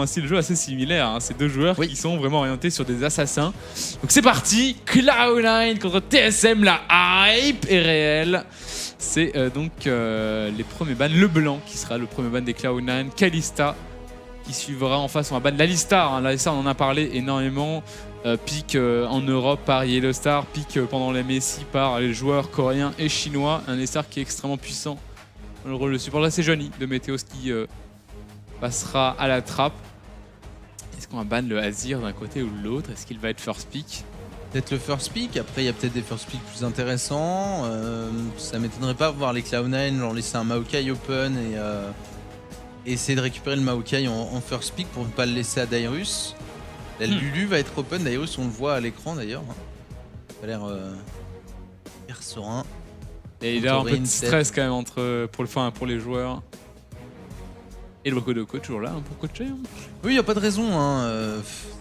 un style de jeu assez similaire, hein. Ces deux joueurs qui sont vraiment orientés sur des assassins. Donc c'est parti, Cloud9 contre TSM, la hype est réelle. C'est donc les premiers bans, le blanc qui sera le premier ban des Cloud9, Kalista qui suivra en face, on va ban l'Alistar, hein. L'Alistar on en a parlé énormément, pick en Europe par Yellowstar, pick pendant les Messi par les joueurs coréens et chinois, un Alistar qui est extrêmement puissant. Le rôle de support là c'est Johnny de Météos qui passera à la trappe. Est-ce qu'on va ban le Azir d'un côté ou de l'autre? Est-ce qu'il va être first pick? Peut-être le first pick, après il y a peut-être des first pick plus intéressants. Ça m'étonnerait pas de voir les Cloud9 leur laisser un Maokai open et essayer de récupérer le Maokai en first pick pour ne pas le laisser à Dyrus. La Lulu va être open, Dyrus on le voit à l'écran d'ailleurs. Ça a l'air hyper serein. Et il y a un peu de stress quand même pour les joueurs. Et le Rokodoko toujours là pour coacher. Oui, il n'y a pas de raison.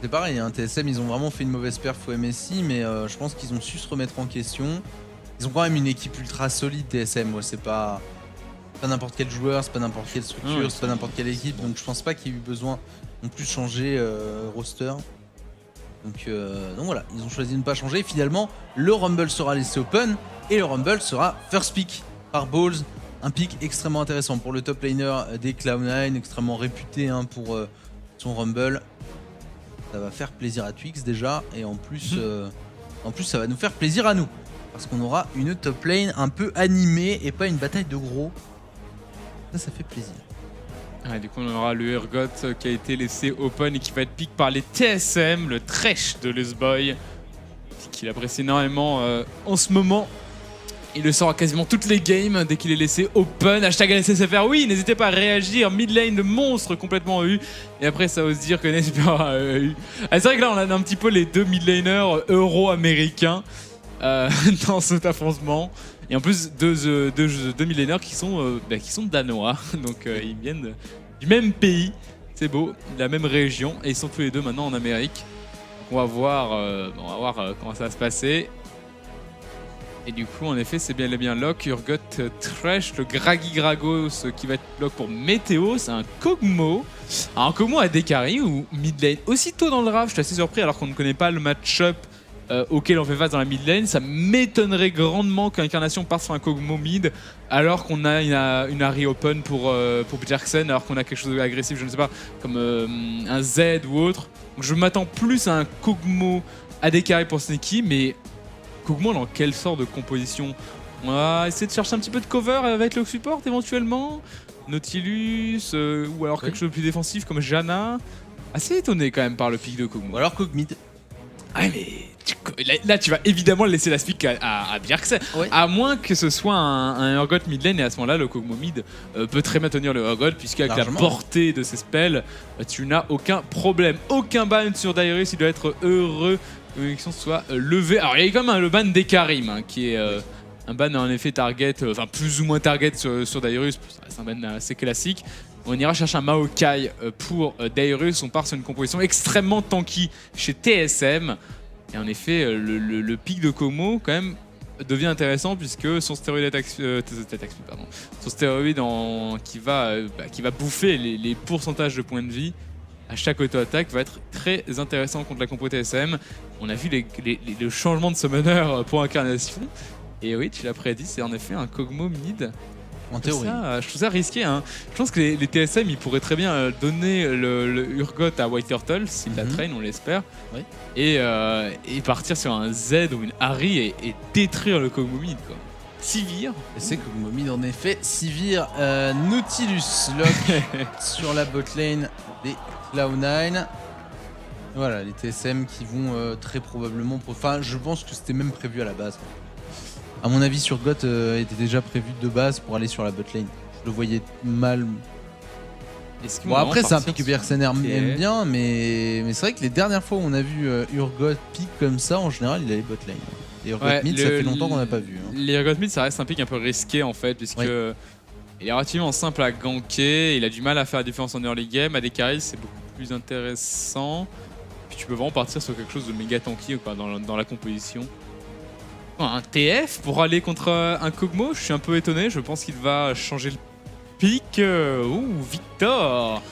C'est pareil, TSM ils ont vraiment fait une mauvaise perf au MSI, mais je pense qu'ils ont su se remettre en question. Ils ont quand même une équipe ultra solide TSM. C'est pas n'importe quel joueur, c'est pas n'importe quelle structure, c'est pas n'importe quelle équipe. Donc je pense pas qu'il y ait eu besoin non plus de changer roster. Donc voilà, ils ont choisi de ne pas changer. Et finalement, le Rumble sera laissé open et le Rumble sera first pick par Balls. Un pick extrêmement intéressant pour le top laner des Cloud9, extrêmement réputé pour son Rumble. Ça va faire plaisir à Twix déjà, et en plus ça va nous faire plaisir à nous. Parce qu'on aura une top lane un peu animée et pas une bataille de gros. Ça fait plaisir. Du coup on aura le Urgot qui a été laissé open et qui va être pick par les TSM, le Thresh de Lusboy, qu'il apprécie énormément en ce moment. Il le sort à quasiment toutes les games dès qu'il est laissé open. Hashtag LSSFR, oui, n'hésitez pas à réagir. Mid lane de monstre complètement EU. Et après, ça ose dire que NSPR a EU. C'est vrai que là, on a un petit peu les deux mid laners euro-américains dans cet affrontement. Et en plus, deux mid laners qui sont danois. Donc, ils viennent du même pays. C'est beau, de la même région. Et ils sont tous les deux maintenant en Amérique. Donc, on va voir comment ça va se passer. Et du coup, en effet, c'est bien lock. Urgot Thresh, le Gragi Gragos qui va être block pour Météo. C'est un Kog'Maw. Un Kog'Maw à Dekari ou mid lane. Aussitôt dans le draft, je suis assez surpris alors qu'on ne connaît pas le match-up auquel on fait face dans la mid lane. Ça m'étonnerait grandement qu'Incarnation parte sur un Kog'Maw mid alors qu'on a une Ahri open pour Jerksen, alors qu'on a quelque chose d'agressif, je ne sais pas, comme un Z ou autre. Donc je m'attends plus à un Kog'Maw à Dekari pour Sneaky, mais Kog'Maw dans quelle sorte de composition? On va essayer de chercher un petit peu de cover avec le support éventuellement, Nautilus ou alors quelque chose de plus défensif comme Janna. Assez étonné quand même par le pick de Kog'Maw. Ou alors Kog mid. Ah mais là tu vas évidemment laisser la speak à Bjergsen, à moins que ce soit un Urgot mid lane, et à ce moment là le Kog'Maw mid peut très bien tenir le Urgot, puisqu'avec la portée de ses spells tu n'as aucun problème. Aucun ban sur Dyrus, il doit être heureux que l'élection soit levée. Alors il y a quand même le ban d'Ekarim qui est un ban en effet target, enfin plus ou moins target sur Dyrus, c'est un ban assez classique. On ira chercher un Maokai pour Dyrus, on part sur une composition extrêmement tanky chez TSM. Et en effet, le pic de Kog'Maw quand même devient intéressant, puisque son stéroïde son stéroïde qui va bouffer les pourcentages de points de vie à chaque auto-attaque va être très intéressant contre la compo TSM. On a vu le changement de summoner pour Incarnation. Et oui, tu l'as prédit, c'est en effet un Kog'Maw mid. En théorie. Je trouve ça risqué. Je pense que les TSM, ils pourraient très bien donner le Urgot à White Turtle, s'il la traîne, on l'espère. Oui. Et partir sur un Z ou une Ahri et détruire le Kog'Maw mid, quoi. Sivir. Et c'est Kog'Maw mid en effet. Sivir, Nautilus lock sur la bot lane des Cloud9. Voilà, les TSM qui vont très probablement... Enfin, je pense que c'était même prévu à la base. À mon avis, Urgot était déjà prévu de base pour aller sur la bot lane. Je le voyais mal. Bon, après, c'est un pick que Bjergsen aime bien, mais c'est vrai que les dernières fois où on a vu Urgot pick comme ça, en général, il allait bot lane. Et Urgot mid, ça fait longtemps qu'on n'a pas vu. Les Urgot mid, ça reste un pick un peu risqué en fait, puisque il est relativement simple à ganker, il a du mal à faire la différence en early game. À des carries, c'est beaucoup plus intéressant. Puis tu peux vraiment partir sur quelque chose de méga tanky quoi, dans la composition. Un TF pour aller contre un Kog'Maw, je suis un peu étonné, je pense qu'il va changer le pick. Victor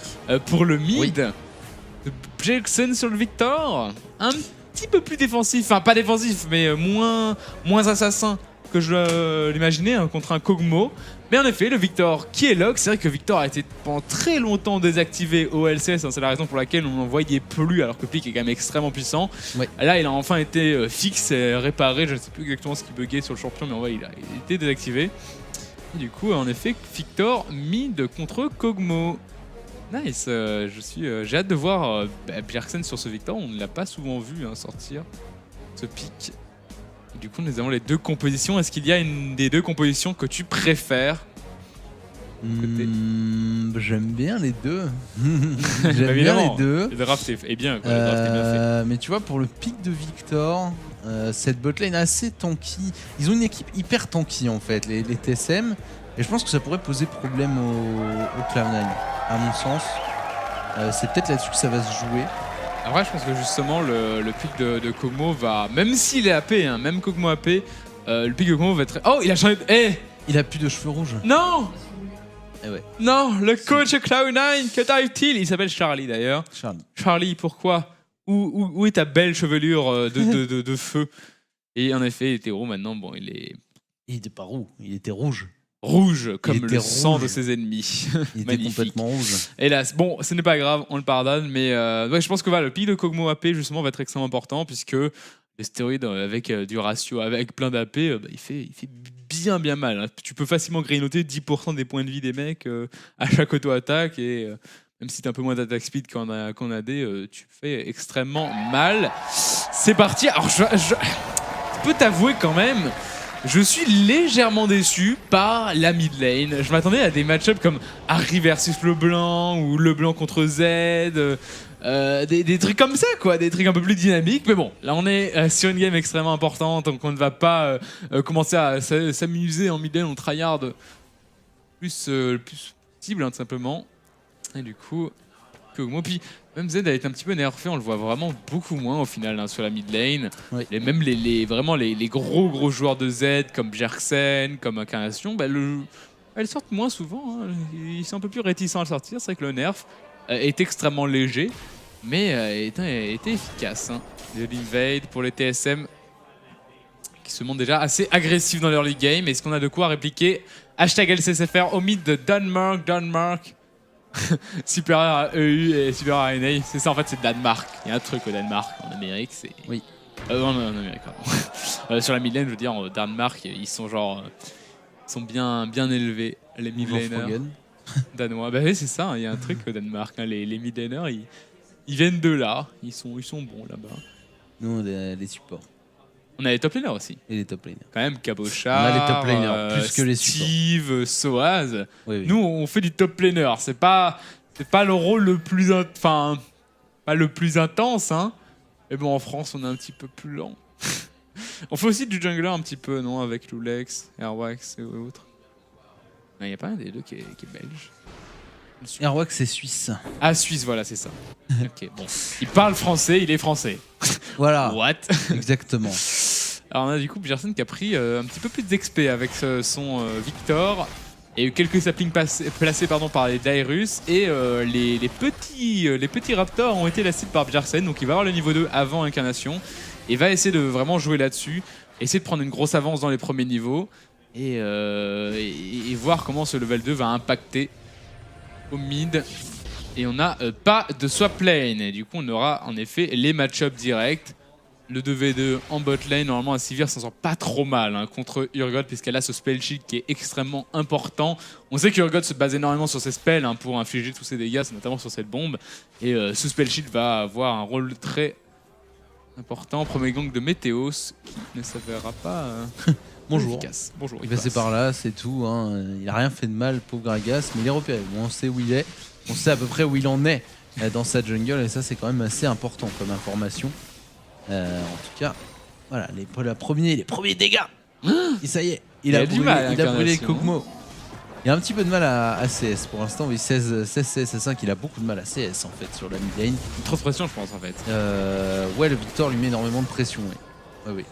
pour le mid. Jackson sur le Victor. Un petit peu plus défensif, enfin pas défensif, mais moins assassin que je l'imaginais hein, contre un Kog'Maw. Mais en effet, le Victor qui est lock, c'est vrai que Victor a été pendant très longtemps désactivé au LCS, hein, c'est la raison pour laquelle on n'en voyait plus alors que Plick est quand même extrêmement puissant. Ouais. Là, il a enfin été fixe et réparé, je ne sais plus exactement ce qui buguait sur le champion, mais en vrai, il a été désactivé. Et du coup, en effet, Victor mid contre Kog'Maw. Nice, j'ai hâte de voir Bjergsen sur ce Victor, on ne l'a pas souvent vu hein, sortir ce pick. Et du coup, nous avons les deux compositions. Est-ce qu'il y a une des deux compositions que tu préfères J'aime bien les deux. J'aime bien les deux. Le draft est bien, quoi. Le draft est bien fait. Mais tu vois, pour le pick de Victor, cette botlane assez tanky. Ils ont une équipe hyper tanky en fait, les TSM. Et je pense que ça pourrait poser problème au Cloud9, à mon sens. C'est peut-être là-dessus que ça va se jouer. Après, je pense que justement, le pick de Kog'Maw va. Même s'il est AP, hein, même Kog'Maw AP, le pick de Kog'Maw va être. Oh, il a changé de. Eh il a plus de cheveux rouges. Non eh ouais. Non, le coach Cloud9, que t'arrive-t-il? Il s'appelle Charlie d'ailleurs. Charlie, pourquoi où est ta belle chevelure de feu? Et en effet, il était roux maintenant. Bon, il est. Il était pas roux, il était rouge. Rouge comme le sang de ses ennemis. Il était complètement rouge. Hélas, bon, ce n'est pas grave, on le pardonne, mais ouais, je pense que le pick de Kog'Maw AP justement va être extrêmement important puisque les stéroïdes avec du ratio, avec plein d'AP, il fait bien mal. Hein. Tu peux facilement grignoter 10% des points de vie des mecs à chaque auto-attaque et même si tu as un peu moins d'attaque speed qu'en AD, tu fais extrêmement mal. C'est parti. Alors, je peux t'avouer quand même. Je suis légèrement déçu par la mid lane. Je m'attendais à des match-ups comme Harry versus Leblanc ou Leblanc contre Z, des trucs comme ça, quoi, des trucs un peu plus dynamiques. Mais bon, là on est sur une game extrêmement importante, donc on ne va pas commencer à s'amuser en mid lane, on tryhard le plus possible, hein, tout simplement. Et du coup, Kog'Maw, puis même Z a été un petit peu nerfé, on le voit vraiment beaucoup moins au final hein, sur la mid lane. Oui. Et même vraiment les gros joueurs de Z comme Bjergsen, comme Incarnation, elles sortent moins souvent. Hein. Ils sont un peu plus réticents à sortir. C'est vrai que le nerf est extrêmement léger, mais était efficace. Hein. De l'invade pour les TSM qui se montrent déjà assez agressifs dans l'early game. Est-ce qu'on a de quoi répliquer #LCSFR au mid de Danemark supérieur à EU et supérieur à NA, c'est ça en fait, c'est Danemark. Il y a un truc au Danemark, en Amérique, c'est. Oui. En Amérique, pardon. Sur la mid lane, je veux dire, au Danemark, ils sont genre. Ils sont bien élevés, les mid laners danois. Bah oui, c'est ça, il y a un truc au Danemark. Hein, les mid laners, ils viennent de là, ils sont bons là-bas. Nous, on a les supports. On a les top laners aussi. Et les top laners. Quand même, Cabochard, on a les top laners, plus que les supports. Steve, Soaz. Oui. Nous, on fait du top laner. C'est pas le rôle le plus... Enfin, pas le plus intense, hein. Mais bon, en France, on est un petit peu plus lent. On fait aussi du jungler un petit peu, non? Avec Lulex, Airwax et autres. Il n'y a pas un des deux qui est belge. Airwax, c'est suisse. Ah, suisse, voilà, c'est ça. Ok, bon. Il parle français, il est français. Voilà. What? Exactement. Alors on a du coup Bjergsen qui a pris un petit peu plus d'XP avec son Victor. Il y a eu quelques saplings placés par les Dairus. Et les petits Raptors ont été laissés par Bjergsen. Donc il va avoir le niveau 2 avant Incarnation. Et va essayer de vraiment jouer là-dessus. Essayer de prendre une grosse avance dans les premiers niveaux. Et voir comment ce level 2 va impacter au mid. Et on n'a pas de swap lane. Et du coup, on aura en effet les match-ups directs. Le 2v2 en bot lane. Normalement, un Sivir s'en sort pas trop mal hein, contre Urgot, puisqu'elle a ce spell shield qui est extrêmement important. On sait qu'Urgot se base énormément sur ses spells hein, pour infliger tous ses dégâts, notamment sur cette bombe. Et ce spell shield va avoir un rôle très important. Premier gang de Météos qui ne s'avérera pas Bonjour. efficace. Bonjour. Il passait par là, c'est tout. Hein. Il a rien fait de mal, pauvre Gragas, mais il est repéré. Bon, on sait où il est. On sait à peu près où il en est dans sa jungle et ça c'est quand même assez important comme information. En tout cas, voilà, les premiers dégâts. Et ça y est, il a brûlé Kog'Maw. Il a un petit peu de mal à CS pour l'instant, oui, 16 CS à 5, il a beaucoup de mal à CS en fait sur la mid lane. Trop de pression je pense en fait. Ouais, le Victor lui met énormément de pression, oui.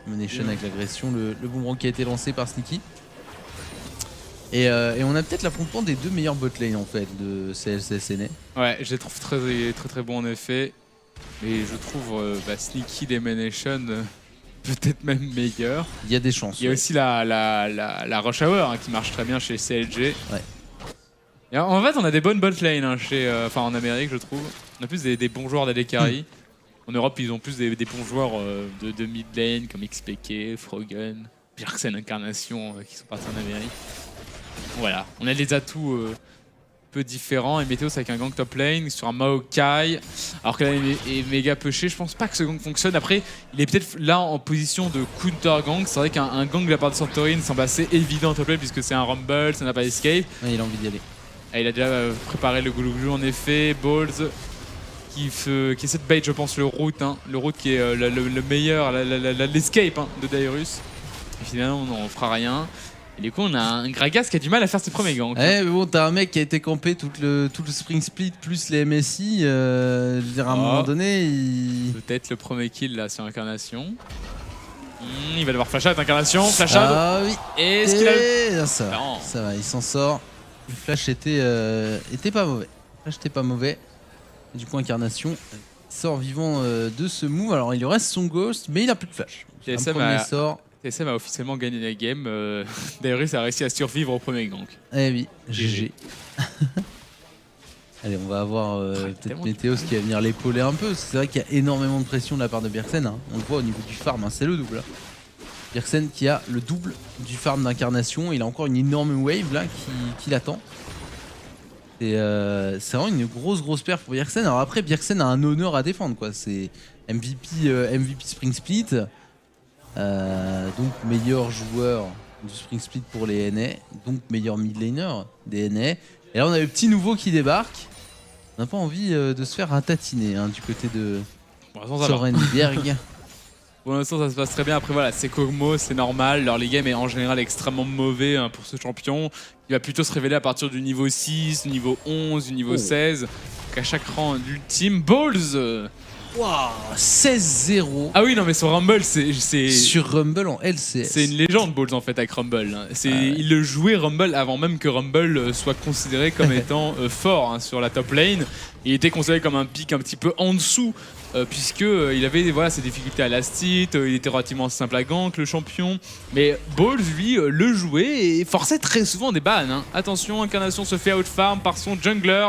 Domination avec l'agression, le boomerang qui a été lancé par Sneaky. Et on a peut-être l'affrontement des 2 meilleurs botlane en fait de CLCS NA. Ouais, je les trouve très bon en effet. Mais je trouve Sneaky Demonation peut-être même meilleur. Il y a des chances. Il y a aussi la Rush Hour qui marche très bien chez CLG. Ouais. Et en fait, on a des bonnes botlane en Amérique, je trouve. On a plus des bons joueurs d'AD Carry. En Europe, ils ont plus des bons joueurs de mid lane comme XPK, Froggen, Bjergsen Incarnation qui sont partis en Amérique. Voilà, on a des atouts peu différents. Et Meteos avec un gang top lane sur un Maokai. Alors que là, il est méga pushé. Je pense pas que ce gang fonctionne. Après, il est peut-être là en position de counter gang. C'est vrai qu'un gang de la part de Santorin semble assez évident en top lane puisque c'est un Rumble, ça n'a pas escape. Ouais, il a envie d'y aller. Ah, il a déjà préparé le Goulougou en effet. Balls qui essaie de bait, je pense, le route. Le route qui est le meilleur, l'escape de Dairus. Et finalement, on fera rien. Et du coup, on a un Gragas qui a du mal à faire ses premiers gangs. Mais bon, t'as un mec qui a été campé tout le spring split plus les MSI. Je veux dire, à un moment donné, il. Peut-être le premier kill là sur Incarnation. Il va devoir flash out Incarnation. Flash out. Ah oui. Et est-ce qu'il a. Ça va, il s'en sort. Le flash était pas mauvais. Le flash était pas mauvais. Et du coup, Incarnation sort vivant de ce move. Alors, il lui reste son ghost, mais il a plus de flash. TSM a officiellement gagné la game. Dairus a réussi à survivre au premier gank. Eh oui, GG. Allez, on va avoir peut-être Meteos qui va venir l'épauler un peu. C'est vrai qu'il y a énormément de pression de la part de Bjergsen. Hein. On le voit au niveau du farm, hein. C'est le double. Bjergsen qui a le double du farm d'Incarnation. Il a encore une énorme wave là qui l'attend. C'est vraiment une grosse perf pour Bjergsen. Alors après, Bjergsen a un honneur à défendre, quoi. C'est MVP Spring Split. Donc meilleur joueur du Spring Split pour les NA, donc meilleur mid laner des NA. Et là on a le petit nouveau qui débarque. On n'a pas envie de se faire ratatiner du côté de Sorenberg. Pour l'instant ça se passe très bien. Après voilà, c'est Kog'Maw, c'est normal. L'early game est en général extrêmement mauvais pour ce champion. Il va plutôt se révéler à partir du niveau 6, du niveau 11, du niveau 16. Donc à chaque rang d'ultime. Balls Wow, 16-0. Ah oui, non, mais sur Rumble, c'est. Sur Rumble en LCS. C'est une légende, Balls, en fait, avec Rumble. Il le jouait Rumble avant même que Rumble soit considéré comme étant fort sur la top lane. Il était considéré comme un pick un petit peu en dessous, puisqu'il avait ses difficultés à last hit, il était relativement simple à gank, le champion. Mais Balls, lui, le jouait et forçait très souvent des bans. Attention, Incarnation se fait outfarm par son jungler.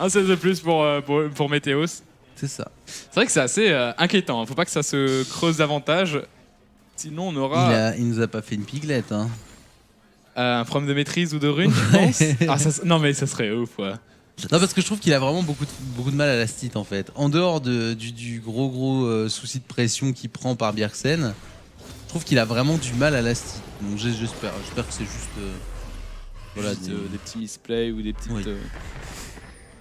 Un 16 de plus pour Meteos. C'est ça. C'est vrai que c'est assez inquiétant. Faut pas que ça se creuse davantage. Sinon, on aura. Il nous a pas fait une piglette. Un problème de maîtrise ou de rune, je pense. Non, mais ça serait ouf, ouais. Non, parce que je trouve qu'il a vraiment beaucoup de mal à la stit en fait. En dehors du gros souci de pression qu'il prend par Bjergsen, je trouve qu'il a vraiment du mal à la stit. Donc j'espère que c'est juste. Des petits misplays ou des petites. Oui.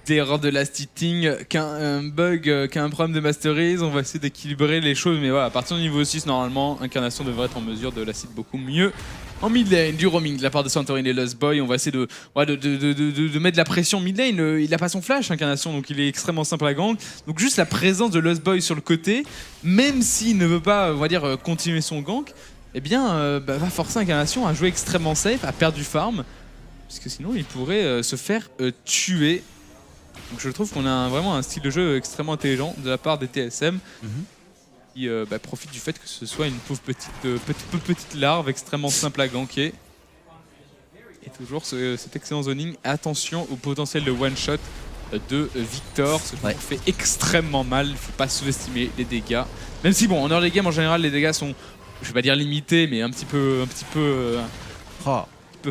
Des erreurs de last hitting, qu'un bug, qu'un problème de masterise. On va essayer d'équilibrer les choses, mais voilà, à partir du niveau 6, normalement, Incarnation devrait être en mesure de last hit beaucoup mieux. En mid lane, du roaming de la part de Santorin et Lost Boy, on va essayer de mettre de la pression mid lane. Il a pas son flash, Incarnation, donc il est extrêmement simple à gank. Donc juste la présence de Lost Boy sur le côté, même s'il ne veut pas, on va dire, continuer son gank, eh bien, va forcer Incarnation à jouer extrêmement safe, à perdre du farm, parce que sinon il pourrait se faire tuer. Donc je trouve qu'on a vraiment un style de jeu extrêmement intelligent de la part des TSM qui profite du fait que ce soit une pauvre petite larve extrêmement simple à ganker. Et toujours cet excellent zoning. Attention au potentiel de one shot de Victor. Ce qui fait extrêmement mal. Il ne faut pas sous-estimer les dégâts. Même si bon, en early game en général les dégâts sont, je vais pas dire limités, mais un petit peu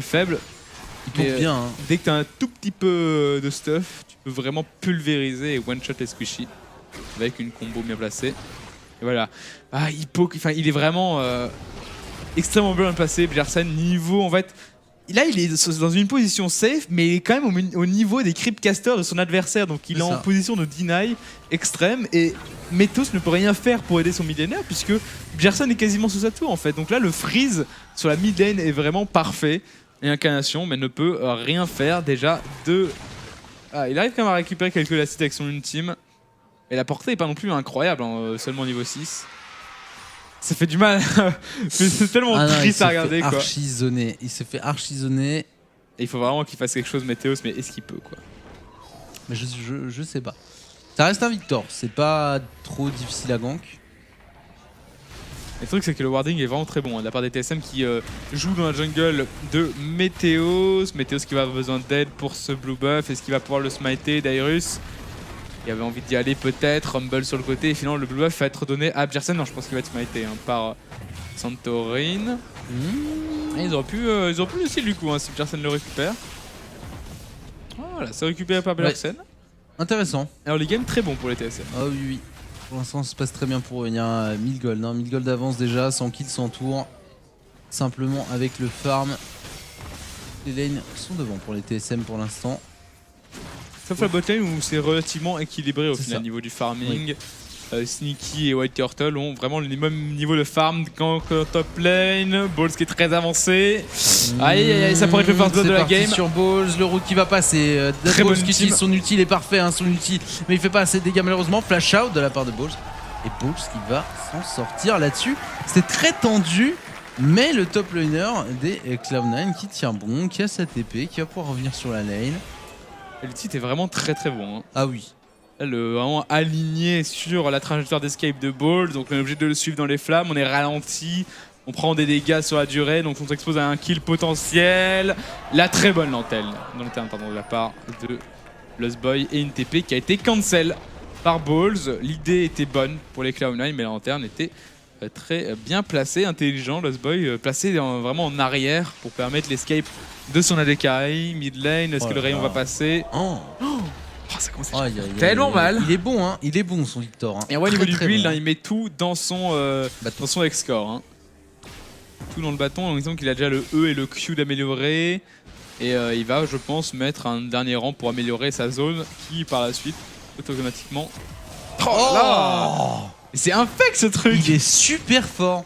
faibles. Il tombe bien. Dès que tu as un tout petit peu de stuff, tu peux vraiment pulvériser et one-shot les squishy avec une combo bien placée. Et voilà. Il est vraiment extrêmement bien placé. Bjergsen, niveau en fait. Là, il est dans une position safe, mais il est quand même au niveau des creepcasters de son adversaire. Donc il est en position de deny extrême. Et Meteos ne peut rien faire pour aider son mid laner, puisque Bjergsen est quasiment sous sa tour en fait. Donc là, le freeze sur la mid lane est vraiment parfait. Et Incarnation, mais ne peut rien faire déjà de. Il arrive quand même à récupérer quelques last hits avec son ultime. Et la portée n'est pas non plus incroyable, seulement niveau 6. Ça fait du mal. Mais c'est tellement triste à regarder, quoi. Archi-zoné. Il s'est fait archi-zoné. Et il faut vraiment qu'il fasse quelque chose, Météos, mais est-ce qu'il peut, quoi? Mais je sais pas. Ça reste un Victor, c'est pas trop difficile à gank. Le truc, c'est que le warding est vraiment très bon de la part des TSM qui jouent dans la jungle de Météos. Météos qui va avoir besoin d'aide pour ce blue buff. Est-ce qu'il va pouvoir le smiter, Dyrus? Il avait envie d'y aller peut-être, Rumble sur le côté. Et finalement, le blue buff va être donné à Bjersen. Non, je pense qu'il va être smité par Santorin. Et ils auraient pu le steal du coup, si Bjersen le récupère. Voilà, c'est récupéré par Bjersen. Ouais. Intéressant. Alors, les games très bons pour les TSM. Ah oui, oui. Pour l'instant, ça se passe très bien pour eux. Il y a 1000 gold. 1000 gold d'avance déjà, 100 kills, 100 tours. Simplement avec le farm. Les lanes sont devant pour les TSM pour l'instant. Sauf la botlane où c'est relativement équilibré au final au niveau du farming. Oui. Sneaky et White Turtle ont vraiment le même niveau de farm qu'en top lane. Balls qui est très avancé. Aïe aïe aïe, ça pourrait être le first blood de la game. Sur Balls, le rook qui va passer. Très Balls bon qui utilise son ulti, il est parfait son ulti. Mais il fait pas assez de dégâts malheureusement. Flash out de la part de Balls. Et Balls qui va s'en sortir là-dessus. C'était très tendu. Mais le top laner des Cloud9 qui tient bon, qui a sa TP, qui va pouvoir revenir sur la lane. Le titre est vraiment très très bon. Hein. Ah oui. Vraiment aligné sur la trajectoire d'escape de Balls, donc on est obligé de le suivre dans les flammes, on est ralenti, on prend des dégâts sur la durée, donc on s'expose à un kill potentiel. La très bonne lanterne de la part de Lostboy et une TP qui a été cancel par Balls. L'idée était bonne pour les Cloud9, mais la lanterne était très bien placée, intelligent. Lostboy placé vraiment en arrière pour permettre l'escape de son AD carry, mid lane, est-ce que le rayon va passer? Ça commence à tellement mal. Il est bon, hein. Il est bon son Victor. Hein. Et au niveau du build, bon. Il met tout dans son X-Core. Hein. Tout dans le bâton, en disant qu'il a déjà le E et le Q d'améliorer. Et il va, je pense, mettre un dernier rang pour améliorer sa zone qui, par la suite, automatiquement... Oh là! C'est infect ce truc! Il est super fort.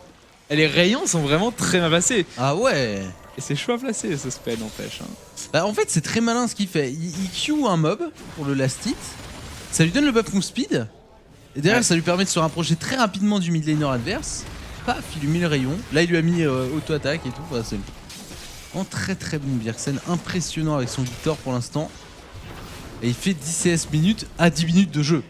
Et les rayons sont vraiment très bien placés. Ah ouais! Et c'est chaud à placer ce spell, n'empêche. Hein. Bah, en fait, c'est très malin ce qu'il fait. Il Q un mob pour le last hit. Ça lui donne le buff move speed. Et derrière, ça lui permet de se rapprocher très rapidement du mid laner adverse. Paf, il lui met le rayon. Là, il lui a mis auto-attaque et tout. Enfin, c'est vraiment très très bon Bjersen. Impressionnant avec son Victor pour l'instant. Et il fait 10 CS minutes à 10 minutes de jeu.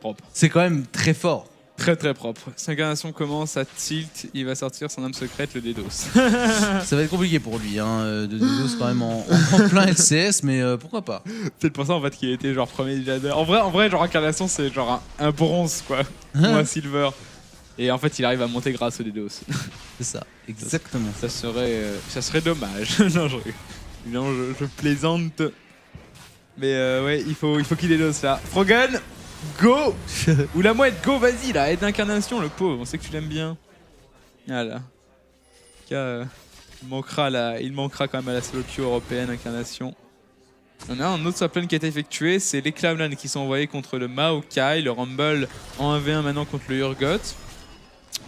Propre. C'est quand même très fort. Très très propre. Sa incarnation commence à tilt, il va sortir son âme secrète, le Dedos. Ça va être compliqué pour lui, hein, de Dedos quand même en plein LCS, mais pourquoi pas. C'est pour ça en fait qu'il a été genre premier ladder. En vrai, genre incarnation c'est genre un bronze quoi, ou un silver. Et en fait il arrive à monter grâce au Dedos. C'est ça, exactement. Ça serait dommage. Non, je plaisante. Mais ouais, il faut qu'il Dedos là. Froggen, go. Ou la mouette, go, vas-y là, aide d'incarnation le pauvre, on sait que tu l'aimes bien. Voilà. Il manquera quand même à la solo queue européenne incarnation. On a un autre swap qui a été effectué, c'est les Cloud9 qui sont envoyés contre le Maokai, le Rumble en 1v1 maintenant contre le Urgot.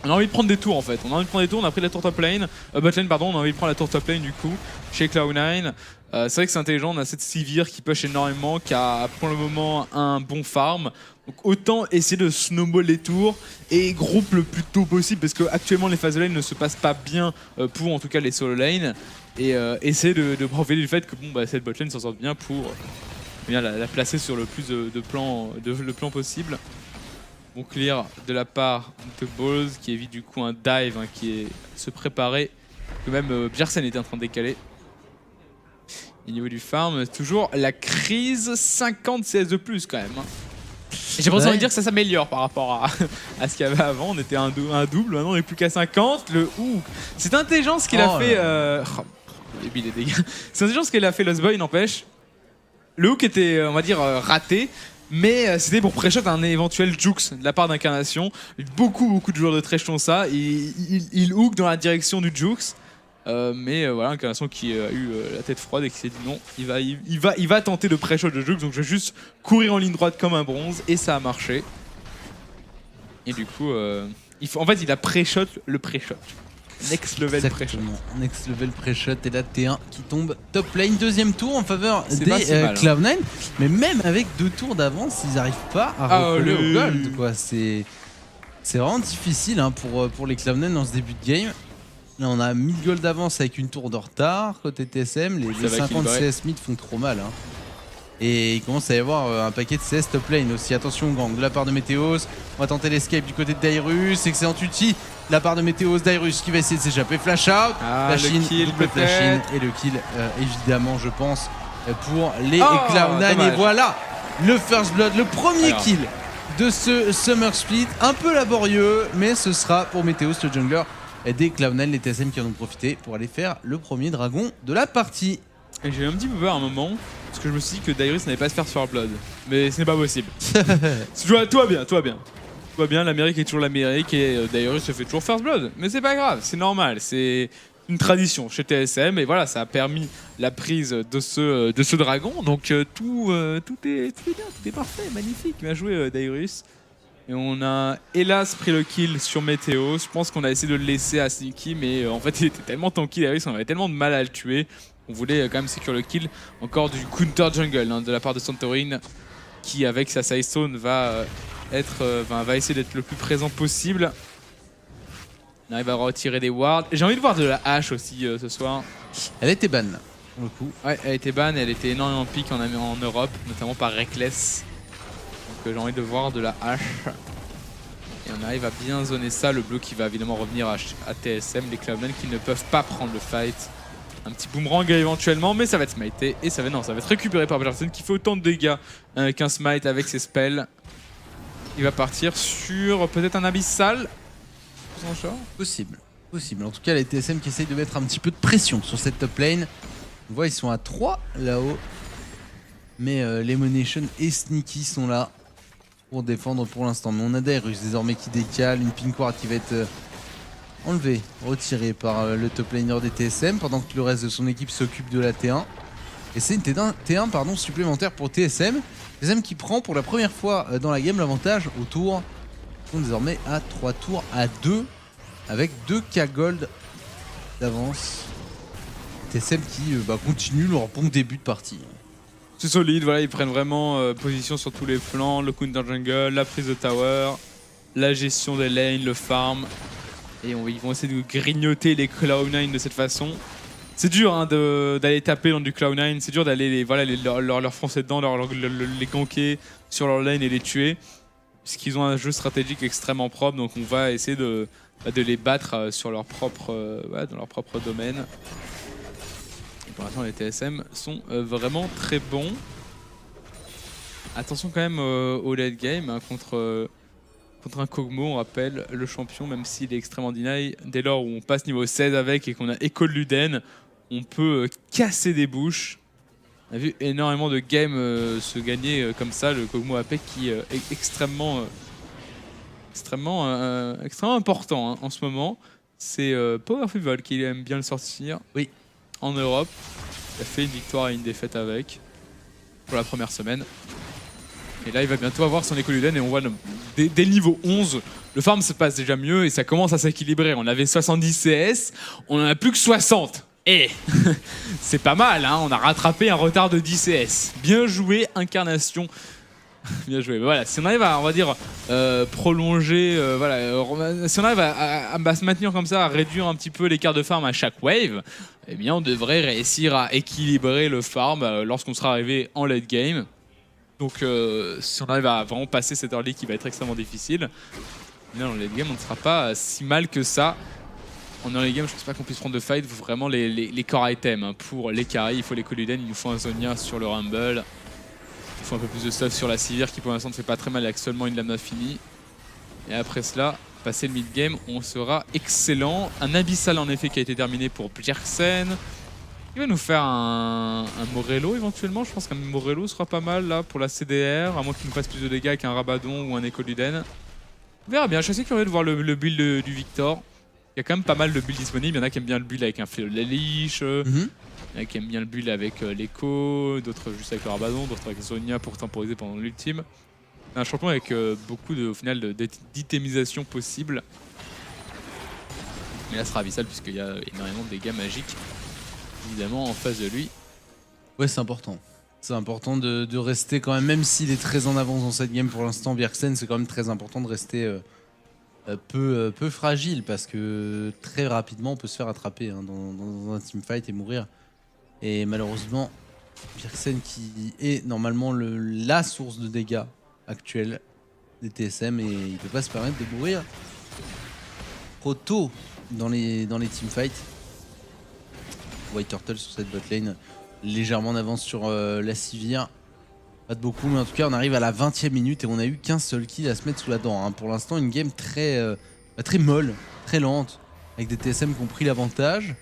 On a envie de prendre des tours en fait, on a pris la tour top lane, botlane pardon, on a envie de prendre la tour top lane du coup, chez Cloud9. C'est vrai que c'est intelligent, on a cette Sivir qui push énormément, qui a pour le moment un bon farm. Donc autant essayer de snowball les tours et groupe le plus tôt possible parce qu'actuellement les phases de lane ne se passent pas bien pour en tout cas les solo lane. Et essayer de profiter du fait que bon, cette botlane s'en sorte bien pour la placer sur le plus de plans possible. Bon clear de la part de Balls qui évite du coup un dive qui est se préparer. Que même Bjersen était en train de décaler. Au niveau du farm, toujours la crise, 50 CS de plus quand même. J'ai envie de dire que ça s'améliore par rapport à ce qu'il y avait avant. On était un double, maintenant on est plus qu'à 50. Le hook, c'est intelligent ce qu'il a fait. Les dégâts. C'est intelligent ce qu'il a fait Lostboy, n'empêche. Le hook était, on va dire, raté. Mais c'était pour pré-shot un éventuel Jukes de la part d'Incarnation. Beaucoup de joueurs de Thresh font ça. Il hook dans la direction du Jukes. Mais voilà, Incarnation qui a eu la tête froide et qui s'est dit non, il va tenter de pré-shot le Jukes, donc je vais juste courir en ligne droite comme un bronze, et ça a marché. Et du coup, en fait, il a pré-shot le pré-shot. Next level pré-shot. Next level pré-shot et la T1 qui tombe top lane. Deuxième tour en faveur des Cloud9. Hein. Mais même avec 2 tours d'avance, ils n'arrivent pas à recoller au gold. Quoi. C'est vraiment difficile hein, pour les Cloud9 dans ce début de game. Là, on a 1000 gold d'avance avec une tour de retard. Côté TSM, les 50 CS mid font trop mal. Hein. Et il commence à y avoir un paquet de CS top lane aussi. Attention, gang de la part de Météos. On va tenter l'escape du côté de Dairus. Excellent ulti de la part de Météos. Dairus qui va essayer de s'échapper. Flash out. Flash in, double flash in. Et le kill, évidemment, je pense, pour les Cloud9. Et voilà le first blood, le premier kill de ce Summer Split. Un peu laborieux, mais ce sera pour Météos, le jungler des Cloud9, les TSM qui en ont profité pour aller faire le premier dragon de la partie. Et j'ai eu un petit peu peur à un moment, parce que je me suis dit que Dairus n'allait pas se faire sur Blood. Mais ce n'est pas possible. Tout va bien, tout va bien. Tout va bien, l'Amérique est toujours l'Amérique et Dairus se fait toujours First Blood. Mais c'est pas grave, c'est normal, c'est une tradition chez TSM et voilà, ça a permis la prise de ce dragon. Donc tout est bien, tout est parfait, magnifique. Bien joué Dairus. Et on a hélas pris le kill sur Météos. Je pense qu'on a essayé de le laisser à Sneaky, mais en fait il était tellement tanky Dairus, on avait tellement de mal à le tuer. On voulait quand même sécuriser le kill. Encore du counter jungle hein, de la part de Santorin, qui avec sa side stone va essayer d'être le plus présent possible. On arrive à retirer des wards. J'ai envie de voir de la hache aussi ce soir. Elle était ban pour le coup. Ouais, elle était ban et elle était énormément pique en Europe, notamment par Reckless. Donc j'ai envie de voir de la hache. Et on arrive à bien zoner ça. Le bleu qui va évidemment revenir à TSM. Les Cloud9 qui ne peuvent pas prendre le fight. Un petit boomerang éventuellement, mais ça va être smité et ça va être récupéré par Bjarsen qui fait autant de dégâts qu'un smite avec ses spells. Il va partir sur peut-être un abyssal. Possible. En tout cas, les TSM qui essayent de mettre un petit peu de pression sur cette top lane. On voit ils sont à 3 là-haut. Mais Lemonation et Sneaky sont là pour défendre pour l'instant. Mais on a Dairus désormais qui décale, une pink ward qui va être enlevé, retiré par le top laner des TSM pendant que le reste de son équipe s'occupe de la T1. Et c'est une T1 supplémentaire pour TSM. TSM qui prend pour la première fois dans la game l'avantage au tour. Ils sont désormais à 3 tours à 2 avec 2k gold d'avance. TSM qui continue leur bon début de partie. C'est solide, voilà, ils prennent vraiment position sur tous les flancs, le counter jungle, la prise de tower, la gestion des lanes, le farm. Et ils vont essayer de grignoter les Cloud9 de cette façon. C'est dur hein, d'aller taper dans du Cloud9, c'est dur d'aller leur foncer dedans, les ganker sur leur lane et les tuer. Puisqu'ils ont un jeu stratégique extrêmement propre, donc on va essayer de les battre sur leur dans leur propre domaine. Et pour l'instant les TSM sont vraiment très bons. Attention quand même au late game hein, contre un Kog'Maw, on rappelle, le champion, même s'il est extrêmement deny, dès lors où on passe niveau 16 avec et qu'on a Echo de Luden, on peut casser des bouches. On a vu énormément de games se gagner comme ça, le Kog'Maw AP qui est extrêmement important hein, en ce moment. C'est Powerful Vol qui aime bien le sortir en Europe. Il a fait une victoire et une défaite avec pour la première semaine. Et là, il va bientôt avoir son Écoluden et on voit dès le niveau 11, le farm se passe déjà mieux et ça commence à s'équilibrer. On avait 70 CS, on en a plus que 60. Et c'est pas mal, hein, on a rattrapé un retard de 10 CS. Bien joué, Incarnation. Bien joué. Voilà, si on arrive à, on va dire, prolonger, si on arrive à se maintenir comme ça, à réduire un petit peu l'écart de farm à chaque wave, eh bien, on devrait réussir à équilibrer le farm lorsqu'on sera arrivé en late game. Donc si on arrive à vraiment passer cette early qui va être extrêmement difficile, là dans le late game on ne sera pas si mal que ça. En early game je pense pas qu'on puisse prendre de fight, il faut vraiment les core items hein. Pour les carry, il faut les Coluden, il nous faut un Zonia sur le Rumble. Il faut un peu plus de stuff sur la Sivir qui pour l'instant ne fait pas très mal avec seulement une Lama finie. Et après cela, passer le mid game, on sera excellent. Un Abyssal en effet qui a été terminé pour Bjergsen. Il va nous faire un Morello éventuellement, je pense qu'un Morello sera pas mal là pour la CDR, à moins qu'il nous fasse plus de dégâts qu'un Rabadon ou un Écoluden. On verra bien, je suis assez curieux de voir le build du Victor. Il y a quand même pas mal de builds disponibles, il y en a qui aiment bien le build avec un Fléau de la Liche, il y en a qui aiment bien le build avec l'Echo, d'autres juste avec le Rabadon, d'autres avec Zonia pour temporiser pendant l'ultime. Un champion avec beaucoup au final d'itemisation possible. Mais là ce sera abyssal puisqu'il y a énormément de dégâts magiques évidemment en face de lui. Ouais, c'est important. C'est important de rester quand même s'il est très en avance dans cette game pour l'instant, Bjergsen, c'est quand même très important de rester peu fragile parce que très rapidement on peut se faire attraper hein, dans un teamfight et mourir. Et malheureusement, Bjergsen qui est normalement la source de dégâts actuelle des TSM et il peut pas se permettre de mourir trop tôt dans les teamfights. White Turtle sur cette botlane, légèrement en avance sur la Sivir. Pas de beaucoup, mais en tout cas on arrive à la 20e minute et on a eu qu'un seul kill à se mettre sous la dent. Hein. Pour l'instant une game très molle, très lente, avec des TSM qui ont pris l'avantage,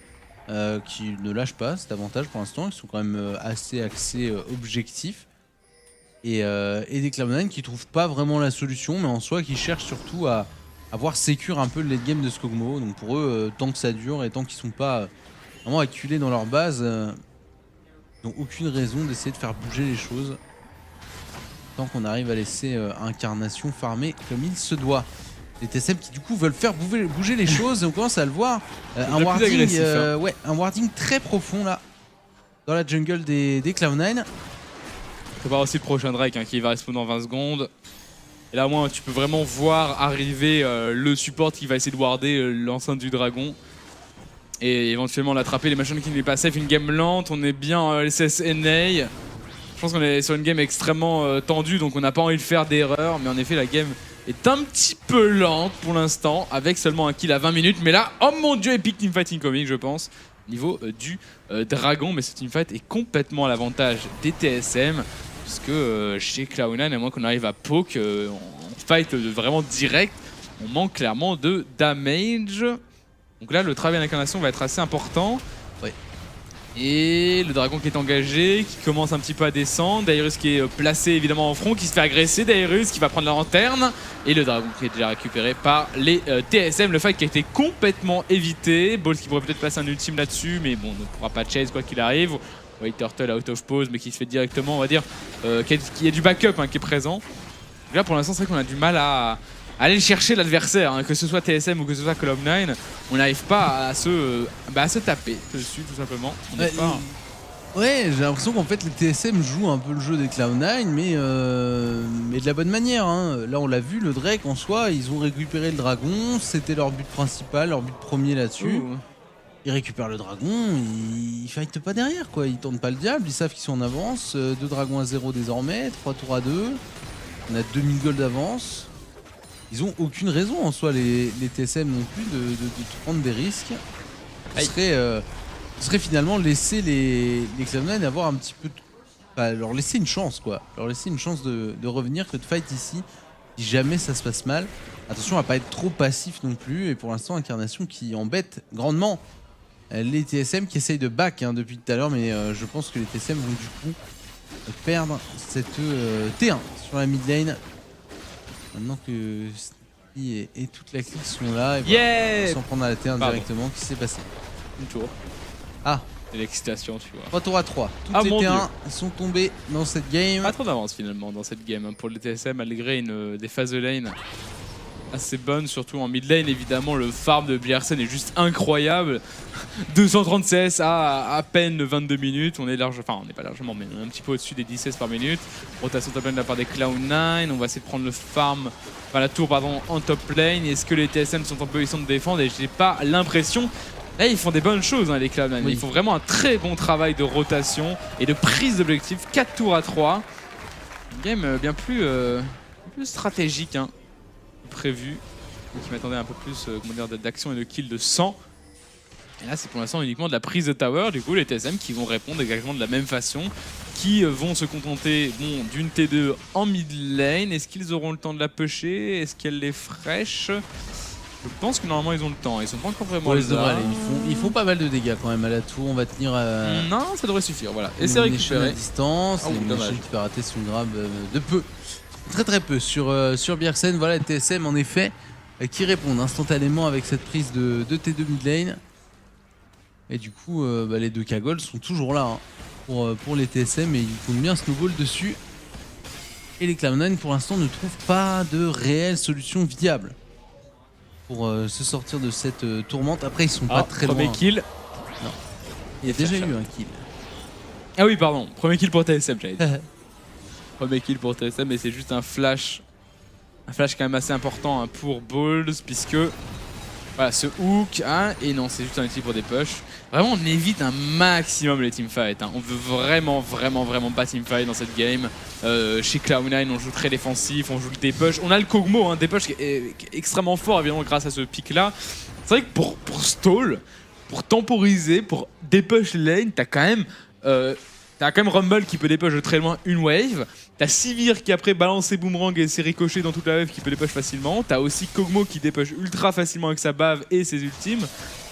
qui ne lâchent pas cet avantage pour l'instant, qui sont quand même assez axés objectifs. Et des Cloud9 qui trouvent pas vraiment la solution, mais en soi qui cherchent surtout à avoir sécure un peu le late game de Skogmo. Donc pour eux, tant que ça dure et tant qu'ils sont pas vraiment acculés dans leur base, ils n'ont aucune raison d'essayer de faire bouger les choses. Tant qu'on arrive à laisser Incarnation farmer comme il se doit. Les TSM qui du coup veulent faire bouger les choses et on commence à le voir. Un warding très profond là, dans la jungle des Cloud9. On peut voir aussi le prochain Drake hein, qui va respawn dans 20 secondes. Et là au moins tu peux vraiment voir arriver le support qui va essayer de warder l'enceinte du dragon. Et éventuellement l'attraper, les machines qui n'est pas safe, une game lente, on est bien LCS-NA. Je pense qu'on est sur une game extrêmement tendue, donc on n'a pas envie de faire d'erreur. Mais en effet, la game est un petit peu lente pour l'instant, avec seulement un kill à 20 minutes. Mais là, oh mon dieu, Epic Teamfight incoming, je pense, niveau du dragon. Mais ce teamfight est complètement à l'avantage des TSM, puisque chez Cloud9, à moins qu'on arrive à poke, en fight vraiment direct, on manque clairement de damage. Donc là, le travail d'incarnation va être assez important. Ouais. Et le dragon qui est engagé, qui commence un petit peu à descendre. Dairus qui est placé évidemment en front, qui se fait agresser. Dairus qui va prendre la lanterne. Et le dragon qui est déjà récupéré par les TSM. Le fight qui a été complètement évité. Balls qui pourrait peut-être passer un ultime là-dessus, mais bon, ne pourra pas chase quoi qu'il arrive. White Turtle out of pause, mais qui se fait directement, on va dire, qu'il y a du backup hein, qui est présent. Donc là, pour l'instant, c'est vrai qu'on a du mal à aller chercher l'adversaire, hein, que ce soit TSM ou que ce soit Cloud9, on n'arrive pas à se taper dessus tout simplement. Ouais, j'ai l'impression qu'en fait les TSM jouent un peu le jeu des Cloud9, mais de la bonne manière. Hein. Là on l'a vu, le Drake en soi, ils ont récupéré le dragon, c'était leur but principal, leur but premier là-dessus. Ils récupèrent le dragon, ils fightent pas derrière quoi, ils tournent pas le diable, ils savent qu'ils sont en avance, 2 dragons à 0 désormais, 3 tours à 2, on a 2000 gold d'avance. Ils ont aucune raison en soi, les TSM non plus, de prendre des risques. Ce serait finalement laisser les Cloud9 avoir un petit peu. Leur laisser une chance quoi. Leur laisser une chance de revenir que de fight ici, si jamais ça se passe mal. Attention à pas être trop passif non plus. Et pour l'instant, Incarnation qui embête grandement les TSM qui essayent de back hein, depuis tout à l'heure. Mais je pense que les TSM vont du coup perdre cette T1 sur la mid lane. Maintenant que Sneaky et toute la clique sont là, et on s'en prendre à la T1 directement. Qu'est-ce qui s'est passé? Une tour. Ah, et l'excitation, tu vois. 3 tours à 3. Toutes les T1 sont tombées dans cette game. Pas trop d'avance finalement dans cette game hein, pour les TSM, malgré des phases de lane assez bonnes, surtout en mid lane. Évidemment, le farm de Bjergsen est juste incroyable. 230 CS à peine 22 minutes. On est large, enfin, on n'est pas largement, mais on est un petit peu au-dessus des 10 CS par minute. Rotation top lane de la part des Cloud9. On va essayer de prendre le farm, enfin la tour, pardon, en top lane. Est-ce que les TSM sont en position de défendre? Et j'ai pas l'impression. Là, ils font des bonnes choses, hein, les Cloud9. Oui. Ils font vraiment un très bon travail de rotation et de prise d'objectif. 4 tours à 3. Une game bien plus stratégique hein, prévu. Qui m'attendait un peu plus d'action et de kill de 100. Et là, c'est pour l'instant uniquement de la prise de tower. Du coup, les TSM qui vont répondre exactement de la même façon, qui vont se contenter d'une T2 en mid lane. Est-ce qu'ils auront le temps de la pusher? Est-ce qu'elle est fraîche? Je pense que normalement ils ont le temps, ils sont pas encore vraiment là. Ils font pas mal de dégâts quand même à la tour, on va tenir non, ça devrait suffire, voilà. Et c'est récupéré. À distance, les machines qui peuvent rater son grab de peu. Très peu sur Bjergsen, voilà les TSM en effet qui répondent instantanément avec cette prise de T2 mid lane. Et du coup les 2 Kagol sont toujours là hein, pour les TSM et ils comptent bien snowball dessus. Et les Cloud9 pour l'instant ne trouvent pas de réelle solution viable pour se sortir de cette tourmente. Après ils sont pas très loin. Premier kill. Non. Il y a déjà eu un kill. Ah oui pardon, premier kill pour TSM j'avais dit. Premier kill pour TSM mais c'est juste un flash Un flash quand même assez important hein, pour Balls, puisque voilà, ce hook, hein, et non, c'est juste un outil pour des push. Vraiment, on évite un maximum les teamfights. Hein. On veut vraiment pas teamfight dans cette game. Chez Cloud9, on joue très défensif, on joue le D-push. On a le Kog'Maw, hein, D-push qui est extrêmement fort, évidemment, grâce à ce pic-là. C'est vrai que pour stall, pour temporiser, pour D-push lane, t'as quand même Rumble qui peut dépush de très loin une wave. T'as Sivir qui après balance ses boomerangs et ses ricochets dans toute la wave qui peut dépush facilement. T'as aussi Kog'Maw qui dépush ultra facilement avec sa bave et ses ultimes.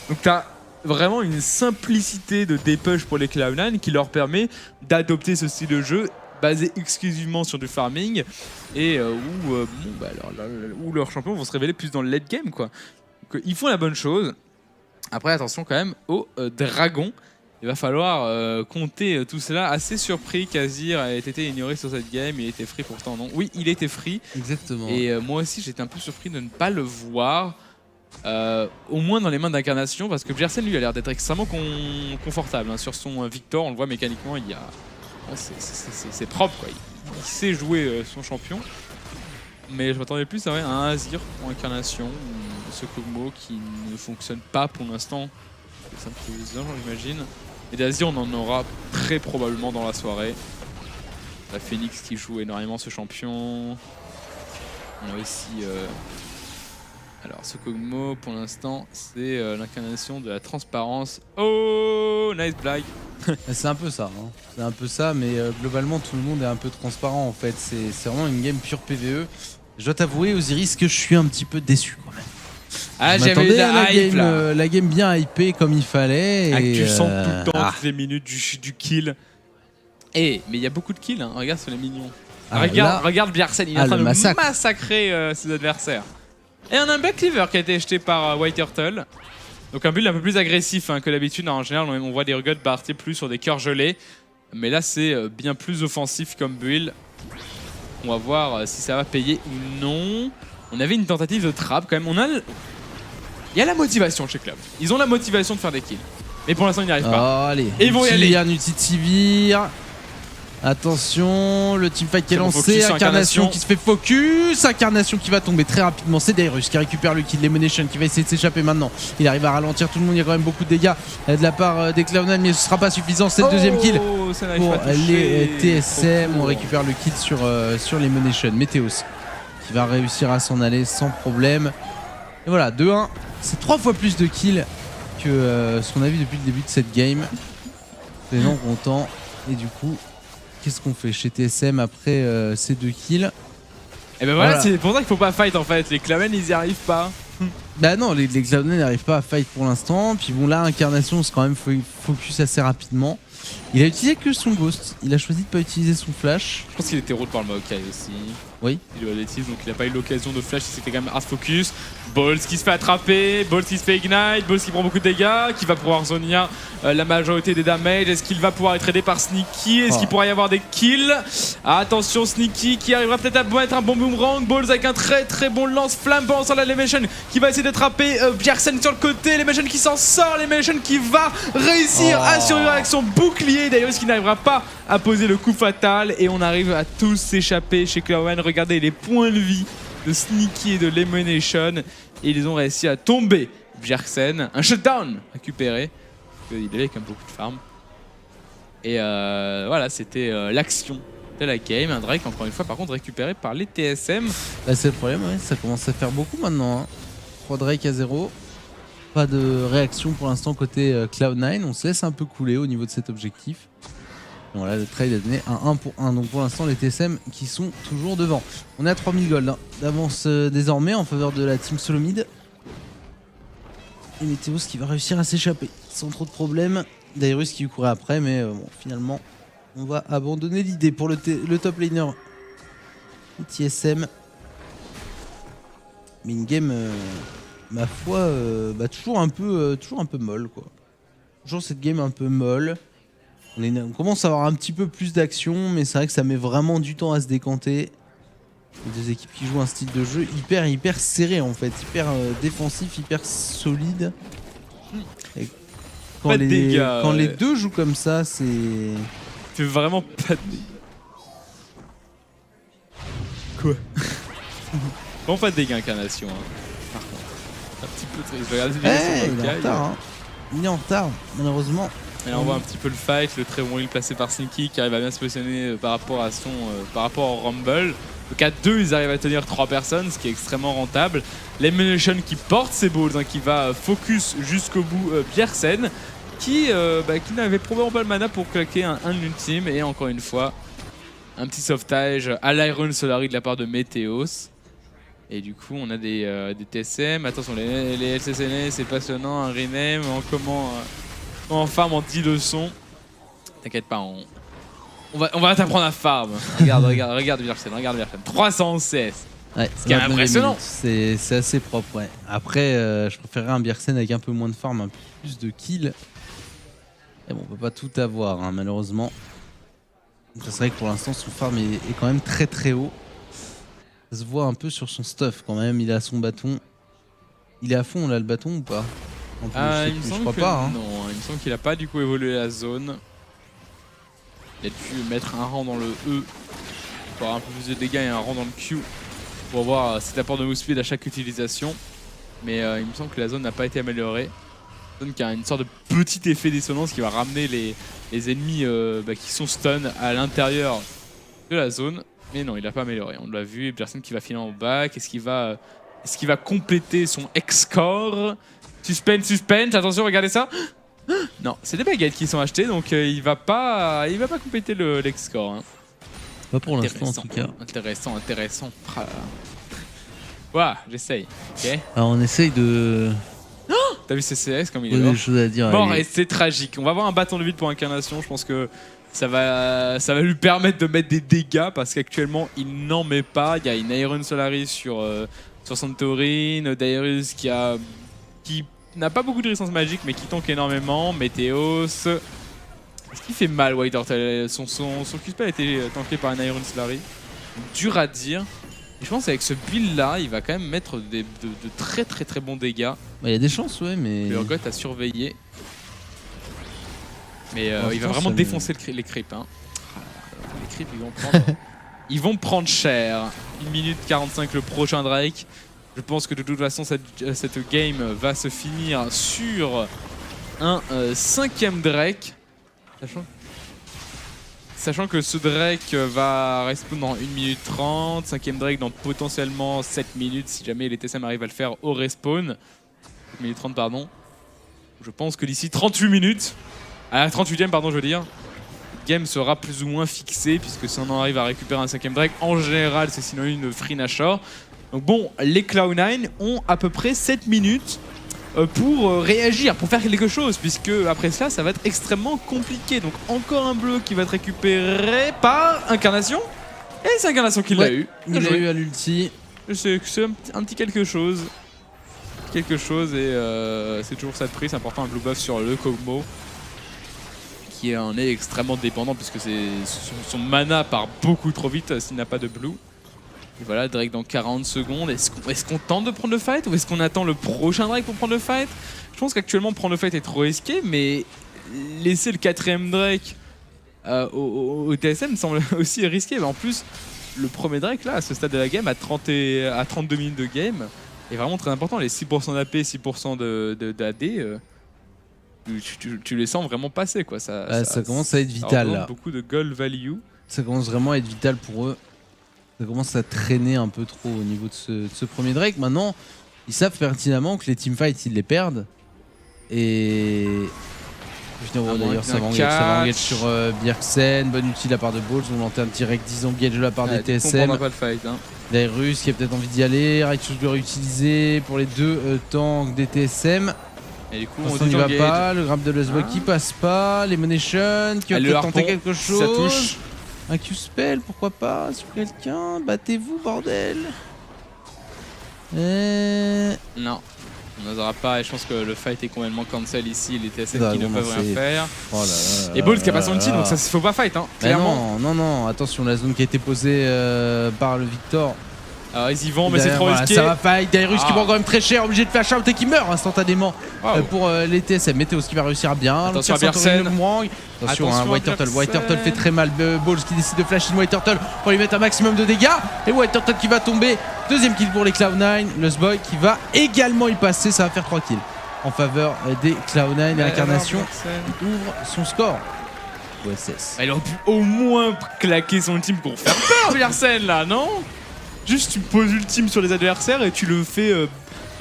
Donc t'as vraiment une simplicité de dépush pour les Cloud9 qui leur permet d'adopter ce style de jeu basé exclusivement sur du farming et où leurs champions vont se révéler plus dans le late game quoi. Donc, ils font la bonne chose. Après attention quand même au dragon. Il va falloir compter tout cela. Assez surpris qu'Azir ait été ignoré sur cette game. Il était free pourtant, non? Oui, il était free. Exactement. Et moi aussi, j'étais un peu surpris de ne pas le voir. Au moins dans les mains d'Incarnation. Parce que Bjergsen, lui, a l'air d'être extrêmement confortable. Hein. Sur son Victor, on le voit mécaniquement, il y a... c'est propre, quoi. Il sait jouer son champion. Mais je m'attendais plus à un Azir pour Incarnation. Ce Kog'Maw qui ne fonctionne pas pour l'instant. C'est un peu bizarre, j'imagine. Et d'Azir, on en aura très probablement dans la soirée. La Phoenix qui joue énormément ce champion. On a aussi... Alors, ce Kog'Maw, pour l'instant, c'est l'incarnation de la transparence. Oh, nice blague. C'est un peu ça. Hein. C'est un peu ça, mais globalement, tout le monde est un peu transparent en fait. C'est vraiment une game pure PvE. Je dois t'avouer, Osiris, que je suis un petit peu déçu quand même. Ah, j'avais eu la hype là. La game bien hypée comme il fallait. Ah, et tu sens tout le temps, toutes les minutes du kill. Mais il y a beaucoup de kills, hein. Regarde sur les minions. Regarde Bjergsen, il est en train de massacrer ses adversaires. Et on a un Black Cleaver qui a été jeté par White Turtle. Donc un build un peu plus agressif hein, que d'habitude. En général, on voit des Urgot partir plus sur des cœurs gelés. Mais là, c'est bien plus offensif comme build. On va voir si ça va payer ou non. On avait une tentative de trap quand même. Il y a la motivation chez Club. Ils ont la motivation de faire des kills. Mais pour l'instant, ils n'y arrivent pas. Oh, allez. Et ils vont y aller. Un ulti de Sivir. Attention, le teamfight qui est lancé, Incarnation qui se fait focus, Incarnation qui va tomber très rapidement, c'est Dairus qui récupère le kill, Lemonation qui va essayer de s'échapper maintenant, il arrive à ralentir tout le monde, il y a quand même beaucoup de dégâts de la part des Cloud9 mais ce sera pas suffisant, c'est le deuxième kill pour les TSM, on récupère le kill sur Lemonation, Météos qui va réussir à s'en aller sans problème, et voilà 2-1, c'est 3 fois plus de kills que ce qu'on a vu depuis le début de cette game, les gens contents, et du coup... Qu'est-ce qu'on fait chez TSM après ces 2 kills? Et ben voilà, c'est pour ça qu'il faut pas fight en fait. Les Cloud9 ils y arrivent pas. Bah non, les Cloud9 n'arrivent pas à fight pour l'instant. Puis bon, là, Incarnation, c'est quand même focus assez rapidement. Il a utilisé que son Ghost. Il a choisi de pas utiliser son Flash. Je pense qu'il était route par le Maokai aussi. Oui. Il doit l'étise, donc il a pas eu l'occasion de flash. C'était quand même hard focus. Balls qui se fait attraper. Balls qui se fait ignite. Balls qui prend beaucoup de dégâts. Qui va pouvoir zonia la majorité des damages. Est-ce qu'il va pouvoir être aidé par Sneaky? Est-ce qu'il pourra y avoir des kills? Attention, Sneaky qui arrivera peut-être à mettre un bon boomerang. Balls avec un très bon lance-flamme pendant ça. La Lemonation qui va essayer d'attraper Bjergsen sur le côté. Lemonation qui s'en sort. Lemonation qui va réussir à survivre avec son bouclier. D'ailleurs, qui n'arrivera pas à poser le coup fatal. Et on arrive à tous s'échapper chez Cloud9. Regardez les points de vie de Sneaky et de Lemonation. Et ils ont réussi à tomber Bjergsen. Un shutdown récupéré. Il avait quand même beaucoup de farm. Et voilà, c'était l'action de la game. Un Drake, encore une fois, par contre, récupéré par les TSM. Là, c'est le problème, ouais. Ça commence à faire beaucoup maintenant. Hein. 3 Drake à 0. Pas de réaction pour l'instant côté Cloud9. On se laisse un peu couler au niveau de cet objectif. Et voilà, le trade a donné un 1 pour 1. Donc pour l'instant, les TSM qui sont toujours devant. On est à 3000 gold hein, d'avance désormais en faveur de la team Solomid. Et Météos qui va réussir à s'échapper sans trop de problèmes. Dairus qui lui courait après, mais bon, finalement, on va abandonner l'idée pour le top laner TSM. Mais une game, ma foi, toujours un peu molle, quoi. Toujours cette game un peu molle. On commence à avoir un petit peu plus d'action, mais c'est vrai que ça met vraiment du temps à se décanter. Les deux équipes qui jouent un style de jeu hyper serré en fait, hyper défensif, hyper solide. Et quand les deux jouent comme ça, c'est... Tu fais vraiment pas de dégâts. Quoi? Bon, pas de dégâts incarnation. Hein. Par contre, un petit peu triste. Je regarde les Ouais, vidéos sur il est en Lokai. retard. Hein. Il est en retard, malheureusement. Et là, on voit un petit peu le fight, le très bon heal placé par Sneaky qui arrive à bien se positionner par rapport à par rapport au Rumble. Donc à 2, ils arrivent à tenir 3 personnes, ce qui est extrêmement rentable. L'Emanation qui porte ses balls, hein, qui va focus jusqu'au bout Bjergsen, qui n'avait probablement pas le mana pour claquer un ultime. Et encore une fois, un petit sauvetage à l'Iron Solari de la part de Météos. Et du coup, on a des TSM. Attention, les LCCN, c'est passionnant. Un rename en comment en farm en 10 leçons. T'inquiète pas, on va t'apprendre à farm. regarde Bjergsen, regarde Bjergsen. 311 CS. Ouais, Ce qui est impressionnant. C'est assez propre, ouais. Après, je préférerais un Bjergsen avec un peu moins de farm, un peu plus de kills. Et bon, on peut pas tout avoir, hein, malheureusement. C'est vrai que pour l'instant, son farm est quand même très très haut. Ça se voit un peu sur son stuff quand même. Il a son bâton. Il est à fond là, le bâton ou pas? En plus, je crois pas. Hein. Non, il me semble qu'il a pas du coup évolué la zone. Il a dû mettre un rang dans le E pour avoir un peu plus de dégâts et un rang dans le Q pour avoir cet apport de move speed à chaque utilisation. Mais il me semble que la zone n'a pas été améliorée. Zone qui a une sorte de petit effet dissonance qui va ramener les ennemis qui sont stun à l'intérieur de la zone. Mais non, il n'a pas amélioré. On l'a vu. Et personne qui va filer en bas. Est-ce qu'il va compléter son X-Core? Suspense. Attention, regardez ça. Non, c'est des baguettes qui sont achetées, donc il va pas compléter l'X-Score. Hein. Pas pour l'instant en tout cas. Intéressant. Ah là là. Ouah, j'essaye. Ok. Alors on essaye de... T'as vu CCS comme il Il est y a mort. des choses à dire. Mort et c'est tragique. On va avoir un bâton de vide pour incarnation. Je pense que ça va lui permettre de mettre des dégâts parce qu'actuellement il n'en met pas. Il y a une Iron Solaris sur Santorin, Darius qui n'a pas beaucoup de résistance magique mais qui tank énormément. Météos. Est-ce qu'il fait mal White Turtle? Son Q-spell a été tanké par un Iron Solaris. Dur à dire. Et je pense qu'avec ce build là, il va quand même mettre de très bons dégâts. Il y a des chances, ouais, mais... Le Urgot a surveillé. Mais il va vraiment défoncer les creeps. Hein. Les creeps, ils vont prendre cher. 1 minute 45 le prochain Drake. Je pense que de toute façon, cette game va se finir sur un 5e Drake. Sachant que ce Drake va respawn dans 1 minute 30, 5e Drake dans potentiellement 7 minutes si jamais les TSM arrivent à le faire au respawn. 7 minutes 30 pardon. Je pense que d'ici 38 minutes, à la 38e pardon je veux dire, le game sera plus ou moins fixé puisque si on en arrive à récupérer un 5e Drake, en général c'est synonyme de free Nashor. Donc bon, les Cloud9 ont à peu près 7 minutes pour réagir, pour faire quelque chose, puisque après cela, ça va être extrêmement compliqué. Donc encore un bleu qui va être récupéré par Incarnation. Et c'est Incarnation qui l'a eu. Il l'a eu à l'ulti. C'est un petit quelque chose. Et c'est toujours ça de prix. C'est important un blue buff sur le Kog'Maw, qui en est extrêmement dépendant, puisque son mana part beaucoup trop vite s'il n'a pas de blue. Et voilà, Drake dans 40 secondes. Est-ce qu'on tente de prendre le fight ou est-ce qu'on attend le prochain Drake pour prendre le fight? Je pense qu'actuellement prendre le fight est trop risqué, mais laisser le 4e Drake au TSM me semble aussi risqué. Mais en plus, le premier Drake là, à ce stade de la game, à 32 minutes de game, est vraiment très important. Les 6% d'AP, 6% d'AD, tu les sens vraiment passer, quoi. Ça commence à être vital là. Beaucoup de gold value. Ça commence vraiment à être vital pour eux. Ça commence à traîner un peu trop au niveau de ce premier Drake. Maintenant, ils savent pertinemment que les teamfights, ils les perdent. Et... D'ailleurs, ça va engage sur Bjergsen. Bonne outil de la part de Balls. On lanterne direct 10 engage de la part des TSM. On pas le fight. Hein. Darius qui a peut-être envie d'y aller. Righteous le réutiliser pour les 2 tanks des TSM. Et du coup, on n'y va pas. Le grab de Lusboy qui passe pas. L'Emanation qui va peut-être tenter quelque chose. Ça touche. Un Q-spell, pourquoi pas, sur quelqu'un. Battez-vous, bordel. Non, on n'osera pas et je pense que le fight est complètement cancel ici. Les TSM qui ne peuvent rien faire. Oh là là, et Balls qui a pas son ulti, donc ça faut pas fight, hein, clairement. Non, attention, la zone qui a été posée par le Victor. Alors ils y vont, mais c'est trop voilà, risqué. ça va fight. Dairus qui prend quand même très cher, obligé de flash out et qui meurt instantanément pour les TSM. Météos qui va réussir à bien. Attention à Bjergsen. Attention, hein, White Turtle. White Turtle fait très mal. Balls qui décide de flash in White Turtle pour lui mettre un maximum de dégâts. Et White Turtle qui va tomber. Deuxième kill pour les Cloud9. Lustboy qui va également y passer. Ça va faire 3 kills en faveur des Cloud9. Et Incarnation ouvre son score. OSS. Il aurait pu au moins claquer son ultime pour faire peur, Bjergsen là, non? Juste tu poses ultime sur les adversaires et tu le fais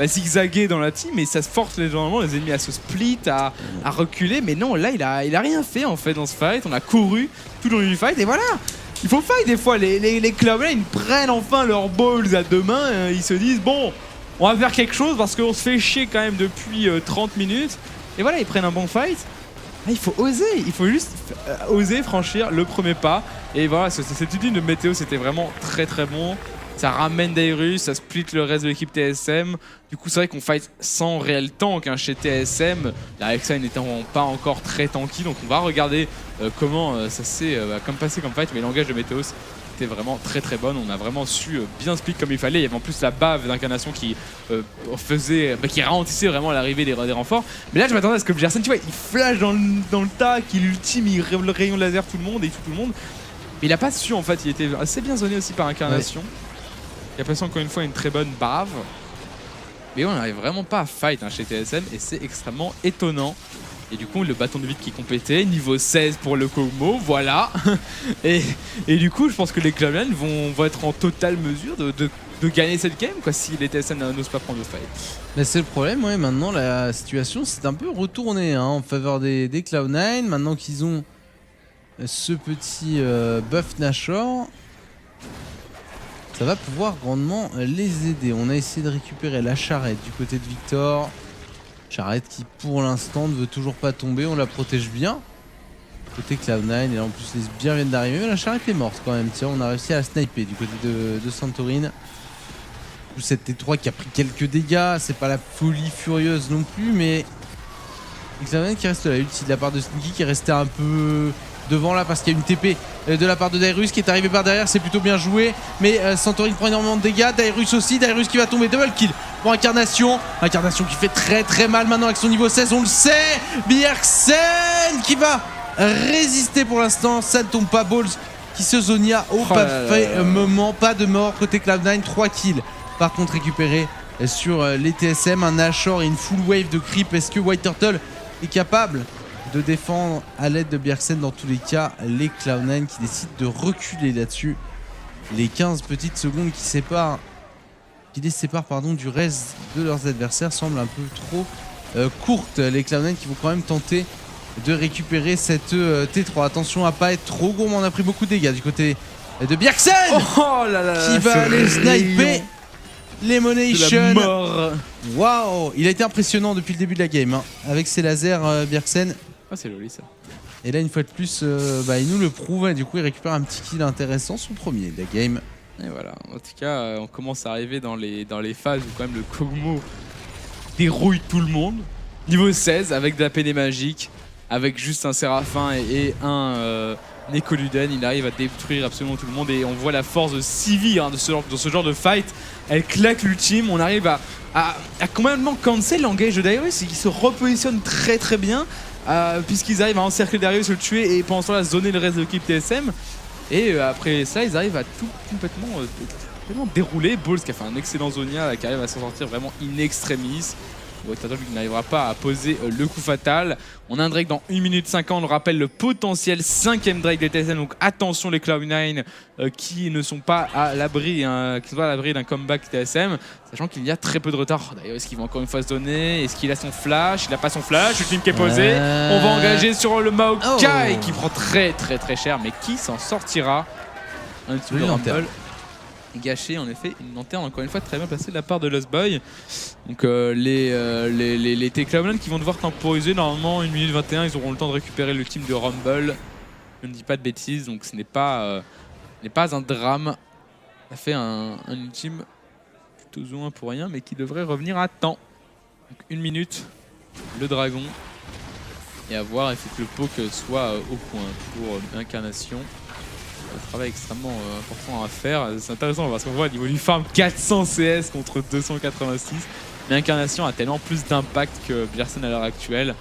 zigzaguer dans la team et ça se force généralement les ennemis à se split, à reculer. Mais non, là il a rien fait en fait dans ce fight. On a couru tout le long du fight et voilà. Il faut fight des fois. Les Cloud9 ils prennent enfin leurs balls à deux mains. Ils se disent bon, on va faire quelque chose parce qu'on se fait chier quand même depuis 30 minutes. Et voilà, ils prennent un bon fight. Il faut oser, il faut juste oser franchir le premier pas. Et voilà, cette ultime de Météo c'était vraiment très très bon. Ça ramène Dairus, ça split le reste de l'équipe TSM. Du coup, c'est vrai qu'on fight sans réel tank chez TSM. La Rek'Sai n'étant pas encore très tanky, donc on va regarder comment ça s'est passé comme fight. Mais le langage de Météos était vraiment très très bonne. On a vraiment su bien split comme il fallait. Il y avait en plus la bave d'Incarnation qui qui ralentissait vraiment l'arrivée des renforts. Mais là, je m'attendais à ce que Bjergsen, tu vois, il flash dans le tas, qu'il ultime, il le rayon laser tout le monde et il tue tout le monde. Mais il a pas su en fait. Il était assez bien zoné aussi par Incarnation. Ouais. Il a passé encore une fois une très bonne bave. Mais on n'arrive vraiment pas à fight chez TSM et c'est extrêmement étonnant. Et du coup, le bâton de vide qui complétait, niveau 16 pour le Kog'Maw, voilà. et du coup, je pense que les Cloud9 vont être en totale mesure de gagner cette game quoi, si les TSM n'osent pas prendre le fight. Mais c'est le problème, ouais, maintenant la situation s'est un peu retournée en faveur des Cloud9. Maintenant qu'ils ont ce petit buff Nashor, ça va pouvoir grandement les aider. On a essayé de récupérer la charrette du côté de Victor. Charrette qui pour l'instant ne veut toujours pas tomber. On la protège bien. Côté Cloud9. Et là en plus les sbires viennent d'arriver. Mais la charrette est morte quand même. Tiens, on a réussi à la sniper du côté de Santorin. Cette T3 qui a pris quelques dégâts. C'est pas la folie furieuse non plus. Mais Cloud9 qui reste là. Ulti de la part de Sneaky qui est resté un peu devant là parce qu'il y a une TP de la part de Dairus qui est arrivé par derrière, c'est plutôt bien joué, mais Santorin prend énormément de dégâts, Dairus aussi, Dairus qui va tomber, double kill pour Incarnation qui fait très très mal maintenant avec son niveau 16, on le sait. Bjergsen qui va résister pour l'instant, ça ne tombe pas. Balls qui se zonia au moment, pas de mort côté Cloud9, 3 kills par contre récupérés sur les TSM, un Nashor et une full wave de creep. Est-ce que White Turtle est capable de défendre à l'aide de Bjergsen? Dans tous les cas, les Cloud9 qui décident de reculer là-dessus. Les 15 petites secondes qui les séparent du reste de leurs adversaires semblent un peu trop courtes. Les Cloud9 qui vont quand même tenter de récupérer cette T3. Attention à pas être trop gourmand, on a pris beaucoup de dégâts du côté de Bjergsen qui va aller sniper l'Emonation. Waouh, il a été impressionnant depuis le début de la game avec ses lasers Bjergsen. Ah, c'est joli ça. Et là une fois de plus il nous le prouve et du coup il récupère un petit kill intéressant, son premier de la game. Et voilà, en tout cas on commence à arriver dans les phases où quand même le Kog'Maw dérouille tout le monde. Niveau 16 avec de la peinée magique, avec juste un Séraphin et un Nekoluden, il arrive à détruire absolument tout le monde et on voit la force de Sivir dans ce genre de fight. Elle claque l'ultime, on arrive à complètement cancel l'engage de Dairus et qui se repositionne très très bien. Puisqu'ils arrivent à encercler Dairus, le tuer et pendant ce temps-là zoner le reste de l'équipe TSM. Et après ça, ils arrivent à tout complètement dérouler. Balls qui a fait un excellent Zonia, qui arrive à s'en sortir vraiment in extremis. White Turtle qui n'arrivera pas à poser le coup fatal. On a un Drake dans 1 minute 50. On rappelle le potentiel 5ème Drake des TSM. Donc attention les Cloud9 qui ne sont pas à l'abri d'un comeback TSM. Sachant qu'il y a très peu de retard. D'ailleurs, est-ce qu'il va encore une fois se donner? Est-ce qu'il a son flash? Il n'a pas son flash. Le team qui est posé. On va engager sur le Maokai qui prend très très très cher. Mais qui s'en sortira? Un petit peu Rumble. Gâché en effet, une lanterne encore une fois très bien placée de la part de Lustboy. Donc les Cloud9 qui vont devoir temporiser normalement 1 minute 21, ils auront le temps de récupérer le team de Rumble. Je ne dis pas de bêtises, donc ce n'est pas un drame. Ça fait un ultime plutôt zoom pour rien, mais qui devrait revenir à temps. Donc 1 minute, le dragon. Et à voir, il faut que le poke soit au point pour Incarnation. un travail extrêmement important à faire. C'est intéressant parce qu'on voit au niveau du farm 400 CS contre 286. Mais Incarnation a tellement plus d'impact que Bjergsen à l'heure actuelle.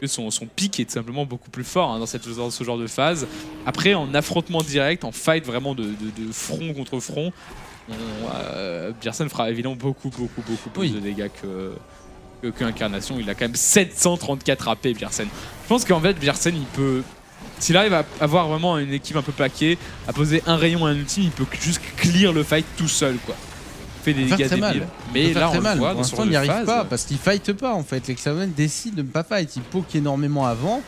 Que son pic est tout simplement beaucoup plus fort hein, dans ce genre de phase. Après, en affrontement direct, en fight vraiment de front contre front, Bjergsen fera évidemment beaucoup plus de dégâts que Incarnation. Il a quand même 734 AP, Bjergsen. Je pense qu'en fait, Bjergsen, il peut... S'il arrive à avoir vraiment une équipe un peu plaquée, à poser un rayon et un ultime, il peut juste clear le fight tout seul, quoi. Fait des dégâts débiles. Mais là, on le voit, pour l'instant, il n'y arrive pas parce qu'il fight pas en fait. Les Cloud9 décident de ne pas fight. Il poke énormément avant.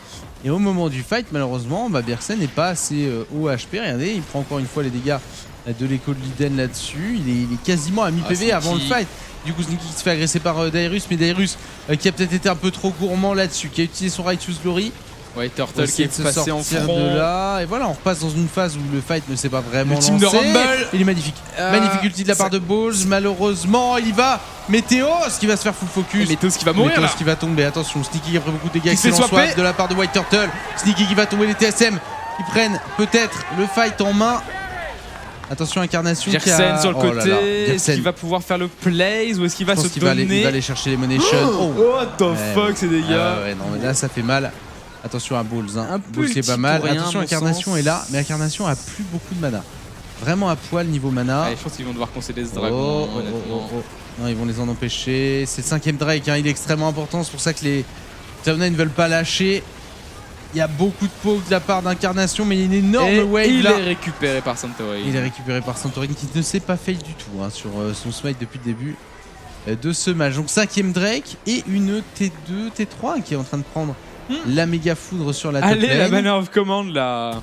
Et au moment du fight, malheureusement, Bjergsen n'est pas assez haut HP. Regardez, il prend encore une fois les dégâts de l'écho de Liden là-dessus. Il est quasiment à mi-PV avant le fight. Du coup, Sneaky qui se fait agresser par Dairus, mais Dairus qui a peut-être été un peu trop gourmand là-dessus, qui a utilisé son Righteous Glory. Ouais, Turtle qui est passé en front de là. Et voilà, on repasse dans une phase où le fight ne s'est pas vraiment lancé. Team de Rumble. Il est magnifique. Magnifique ulti de la part de Balls. Malheureusement, il y va. Météos qui va se faire full focus. Météos qui va mourir. Météos qui va tomber. Attention, Sneaky qui a pris beaucoup de dégâts. Excellent swap de la part de White Turtle. Sneaky qui va tomber. Les TSM qui prennent peut-être le fight en main. Attention, Incarnation Bjergsen sur le côté. Est-ce qu'il va pouvoir faire le plays ou est-ce qu'il va se donner? Il va aller chercher les Monations. Oh, what the fuck, ces dégâts. Ouais, non, mais là, ça fait mal. Attention à Balls, hein. Balls qui est pas mal. Attention, Incarnation est là, mais Incarnation a plus beaucoup de mana. Vraiment à poil niveau mana. Ouais, je pense qu'ils vont devoir concéder ce dragon. Non, ils vont les en empêcher. C'est le 5ème Drake, hein. Il est extrêmement important. C'est pour ça que les Cloud9 ne veulent pas lâcher. Il y a beaucoup de poke de la part d'Incarnation, mais il y a une énorme wave il là. est récupéré par Santorin. Il est récupéré par Santorin qui ne s'est pas fail du tout hein, sur son smite depuis le début de ce match. Donc 5ème Drake et une T2, T3 qui est en train de prendre la méga foudre sur la top lane. Allez, la banner of command là.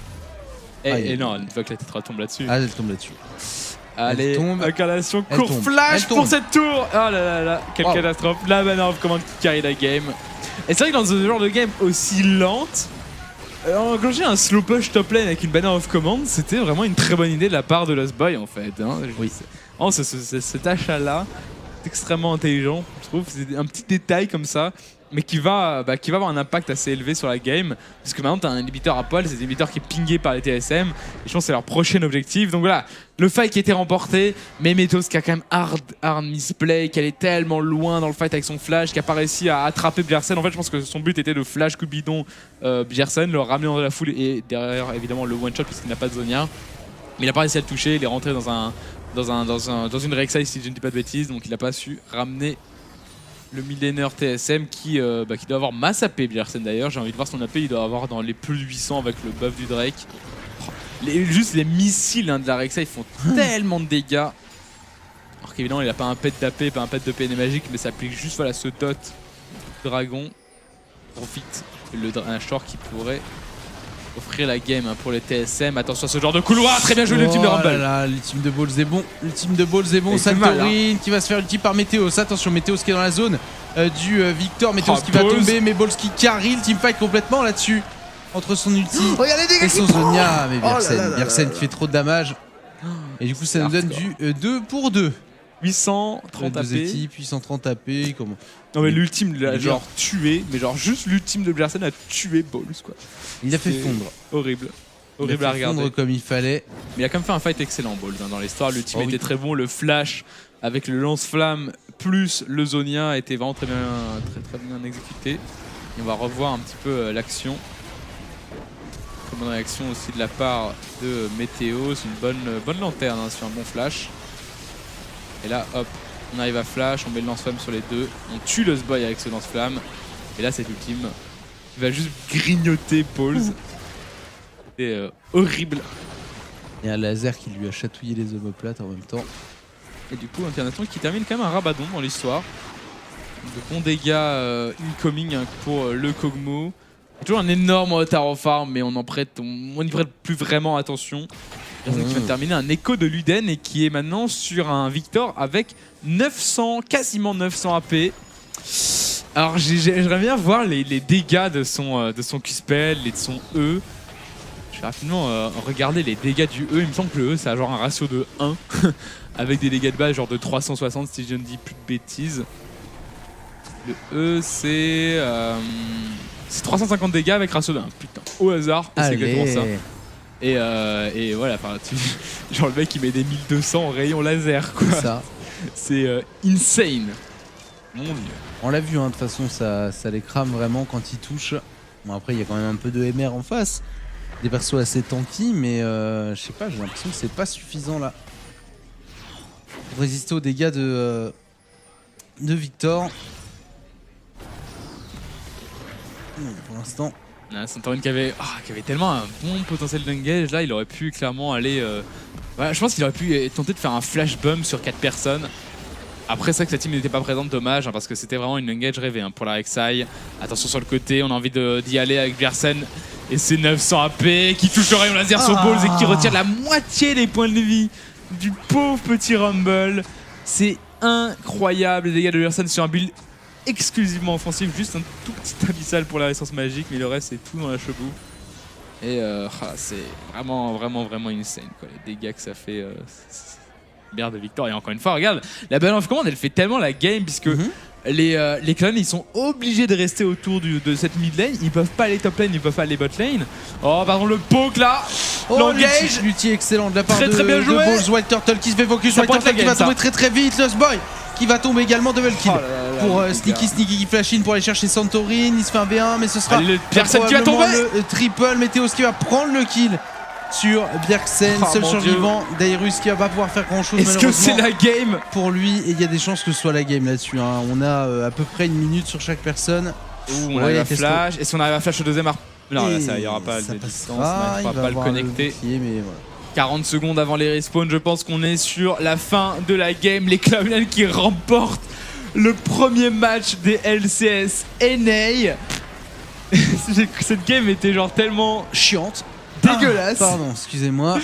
Et non, une fois que la T3 tombe là-dessus. Ah, elle tombe là-dessus. Allez, Incarnation court flash pour cette tour. Oh là là là, quelle catastrophe. La banner of command qui carry la game. Et c'est vrai que dans ce genre de game aussi lente, enclencher un slow push top lane avec une banner of command, c'était vraiment une très bonne idée de la part de Lost Boy en fait. Hein. Oui. Cet achat-là, c'est extrêmement intelligent, je trouve. C'est un petit détail comme ça, mais qui va avoir un impact assez élevé sur la game. Parce que maintenant, tu as un inhibiteur à poil, c'est un inhibiteur qui est pingé par les TSM. Et je pense que c'est leur prochain objectif. Donc voilà, le fight qui a été remporté, mais Météos qui a quand même hard misplay, qui allait tellement loin dans le fight avec son flash, qui a pas réussi à attraper Bjergsen. En fait, je pense que son but était de flash Cupidon Bjergsen, le ramener dans la foule et derrière, évidemment, le one-shot puisqu'il n'a pas de Zonia. Mais il n'a pas réussi à le toucher, il est rentré dans une Rek'Sai si je ne dis pas de bêtises, donc il n'a pas su ramener le millénaire TSM qui doit avoir masse AP Bjergsen d'ailleurs. J'ai envie de voir son AP, il doit avoir dans les plus de 800 avec le buff du Drake. Juste les missiles de la Rek'Sai, ils font tellement de dégâts. Alors qu'évidemment il n'a pas un pet d'AP, pas un pet de PN magique, mais ça applique juste voilà, ce dot dragon. Profite un short qui pourrait offrir la game pour les TSM. Attention à ce genre de couloir, très bien joué le team de Rumble. L'ultime de Balls est bon, l'ultime de Balls est bon. Santorin qui va se faire ulti par Météos. Attention, Météos qui est dans la zone du Victor. Météos qui va tomber, mais Balls qui carry le teamfight complètement là-dessus. Entre son ulti et son Zonia. Mais Bjergsen qui fait trop de damage. Et du coup, ça nous donne du 2 pour 2. 830 AP. Deux équipes, 830 AP. Comment... Non mais l'ultime l'a genre tué, mais genre juste l'ultime de Bjergsen a tué Balls quoi. Il a fait fondre. Horrible. Horrible à regarder. Fondre comme il fallait. Mais il a quand même fait un fight excellent Balls dans l'histoire. L'ultime était très bon, le flash avec le lance-flamme plus le Zonia était vraiment très bien exécuté. Et on va revoir un petit peu l'action. Très bonne réaction aussi de la part de Météos, une bonne lanterne sur un bon flash. Et là hop, on arrive à flash, on met le lance-flamme sur les deux, on tue le Sboy avec ce lance-flamme. Et là cette ultime qui va juste grignoter Balls. C'est horrible. Et un laser qui lui a chatouillé les omoplates en même temps. Et du coup Incarnation qui termine quand même un rabadon dans l'histoire. De bons dégâts incoming pour le Kog'Maw. Toujours un énorme retard en farm, mais on n'y prête plus vraiment attention. Qui va terminer un écho de Luden et qui est maintenant sur un Victor avec 900, quasiment 900 AP. Alors j'aimerais bien voir les dégâts de son Q-Spell et de son E. Je vais rapidement regarder les dégâts du E. Il me semble que le E, ça a genre un ratio de 1 avec des dégâts de base genre de 360 si je ne dis plus de bêtises. Le E, c'est 350 dégâts avec ratio de 1. Putain, au hasard, c'est exactement ça. Et voilà, genre le mec il met des 1200 en rayon laser quoi. C'est ça. C'est insane. Mon dieu. On l'a vu, hein, de toute façon, ça les crame vraiment quand ils touchent. Bon, après, il y a quand même un peu de MR en face. Des persos assez tanky, mais je sais pas, j'ai l'impression que c'est pas suffisant là. Pour résister aux dégâts de Victor. Pour l'instant. Santorin qui avait tellement un bon potentiel d'engage, là il aurait pu clairement aller... Ouais, je pense qu'il aurait pu tenter de faire un flash bump sur 4 personnes. Après c'est vrai que sa team n'était pas présente, dommage, hein, parce que c'était vraiment une engage rêvée hein, pour la Rek'Sai. Attention sur le côté, on a envie d'y aller avec Bjergsen. Et c'est 900 AP qui touche le rayon laser sur Balls et qui retire la moitié des points de vie du pauvre petit Rumble. C'est incroyable les dégâts de Bjergsen sur un build exclusivement offensif, juste un tout petit abyssal pour la résistance magique, mais le reste c'est tout dans la chebou. Et c'est vraiment insane quoi, les dégâts que ça fait. Merde de Victor. Et encore une fois, regarde, la Battle of Command elle fait tellement la game puisque les clans ils sont obligés de rester autour de cette mid lane, ils peuvent pas aller top lane, ils peuvent pas aller bot lane. Oh pardon le poke là. L'engage l'ulti excellent de la part très bien joué. Balls. White Turtle qui se fait focus, White Turtle qui va tomber très vite, Lost Boy qui va tomber également, double kill pour Sneaky qui flash in pour aller chercher Santorin, il se fait un V1 mais ce sera personne qui va tomber. Le triple Météos qui va prendre le kill sur Bjergsen, seul survivant. Dairus qui va pas pouvoir faire grand chose. Est-ce que c'est la game pour lui? Et il y a des chances que ce soit la game là-dessus hein. On a à peu près 1 minute sur chaque personne. On arrive à flash. Et si on arrive à flash au deuxième arc, non là ça ira pas de distance, on va pas le connecter. Mais voilà. 40 secondes avant les respawns, je pense qu'on est sur la fin de la game. Les Cloud9 qui remportent le premier match des LCS NA. Cette game était genre tellement chiante, dégueulasse. Pardon, excusez-moi.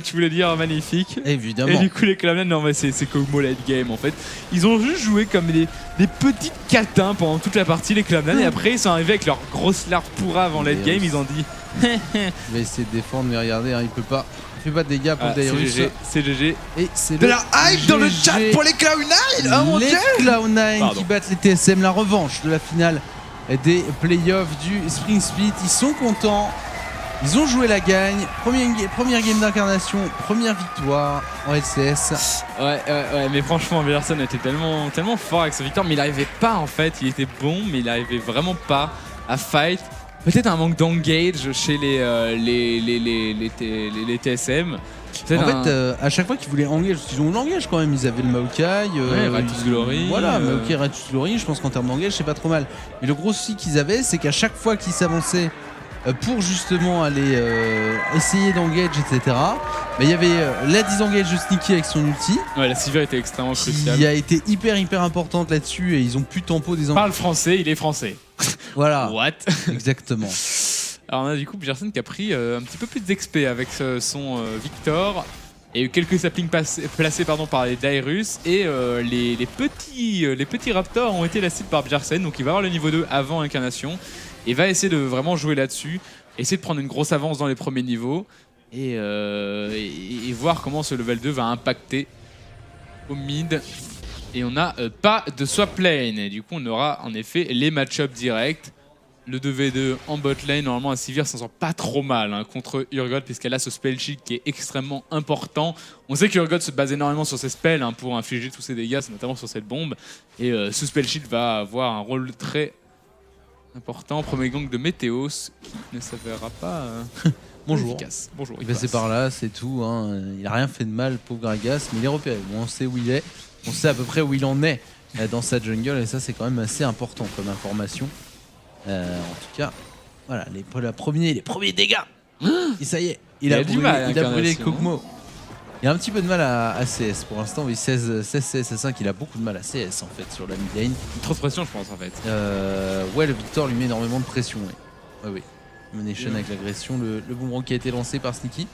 Tu voulais dire magnifique. Évidemment. Et du coup les Cloud9, non mais c'est comme late game en fait. Ils ont juste joué comme des petites catins pendant toute la partie les Cloud9 et après ils sont arrivés avec leur grosse larve pourra avant late game, ils ont dit il va essayer de défendre mais regardez hein, il peut pas. Il fait pas de dégâts pour Dairus. C'est GG. Et c'est de la hype dans le chat pour les Cloud9. Oh mon dieu. Les Cloud9 qui battent les TSM, la revanche de la finale des playoffs du Spring Split. Ils sont contents. Ils ont joué la gagne. Première game d'incarnation, première victoire en LCS. Ouais, mais franchement, Bjergsen était tellement fort avec sa victoire, mais il arrivait pas en fait. Il était bon, mais il arrivait vraiment pas à fight. Peut-être un manque d'engage chez les TSM. En fait, à chaque fois qu'ils voulaient engage, ils ont l'engage quand même. Ils avaient le Maokai, Ratus Glory. Voilà, Maokai, Ratus Glory. Je pense qu'en termes d'engage, c'est pas trop mal. Mais le gros souci qu'ils avaient, c'est qu'à chaque fois qu'ils s'avançaient pour justement aller essayer d'engage, etc., il y avait la disengage de Sneaky avec son ulti. Ouais, la Sivir était extrêmement cruciale. Qui a été hyper importante là-dessus et ils ont pu tempo des engages. Parle français, il est français. Voilà. What? Exactement. Alors on a du coup Bjergsen qui a pris un petit peu plus d'XP avec son Victor. Il y a eu quelques saplings placés par les Dairus et les petits Raptors ont été la cible par Bjergsen, donc il va avoir le niveau 2 avant Incarnation et va essayer de vraiment jouer là-dessus, essayer de prendre une grosse avance dans les premiers niveaux et voir comment ce level 2 va impacter au mid. Et on n'a pas de swap lane, et du coup on aura en effet les match-ups directs. Le 2v2 en bot lane, normalement la Sivir s'en sort pas trop mal hein, contre Urgot puisqu'elle a ce spell shield qui est extrêmement important. On sait qu'Urgot se base énormément sur ses spells hein, pour infliger tous ses dégâts, notamment sur cette bombe. Et ce spell shield va avoir un rôle très important. Premier gang de Météos qui ne s'avérera pas Bonjour. efficace. Bonjour. Il passait par là, c'est tout. Hein. Il a rien fait de mal, pauvre Gragas, mais il est repéré. Bon, on sait où il est, on sait à peu près où il en est dans sa jungle et ça c'est quand même assez important comme information. En tout cas, voilà, les premiers dégâts. Et ça y est, il a brûlé Kog'Maw. Il a un petit peu de mal à CS pour l'instant. Oui, 16 CS5, il a beaucoup de mal à CS en fait sur la mid lane. Trop de pression, je pense en fait. Ouais, le Victor lui met énormément de pression. Ouais. Oui. Domination avec l'agression, le boomerang qui a été lancé par Sneaky.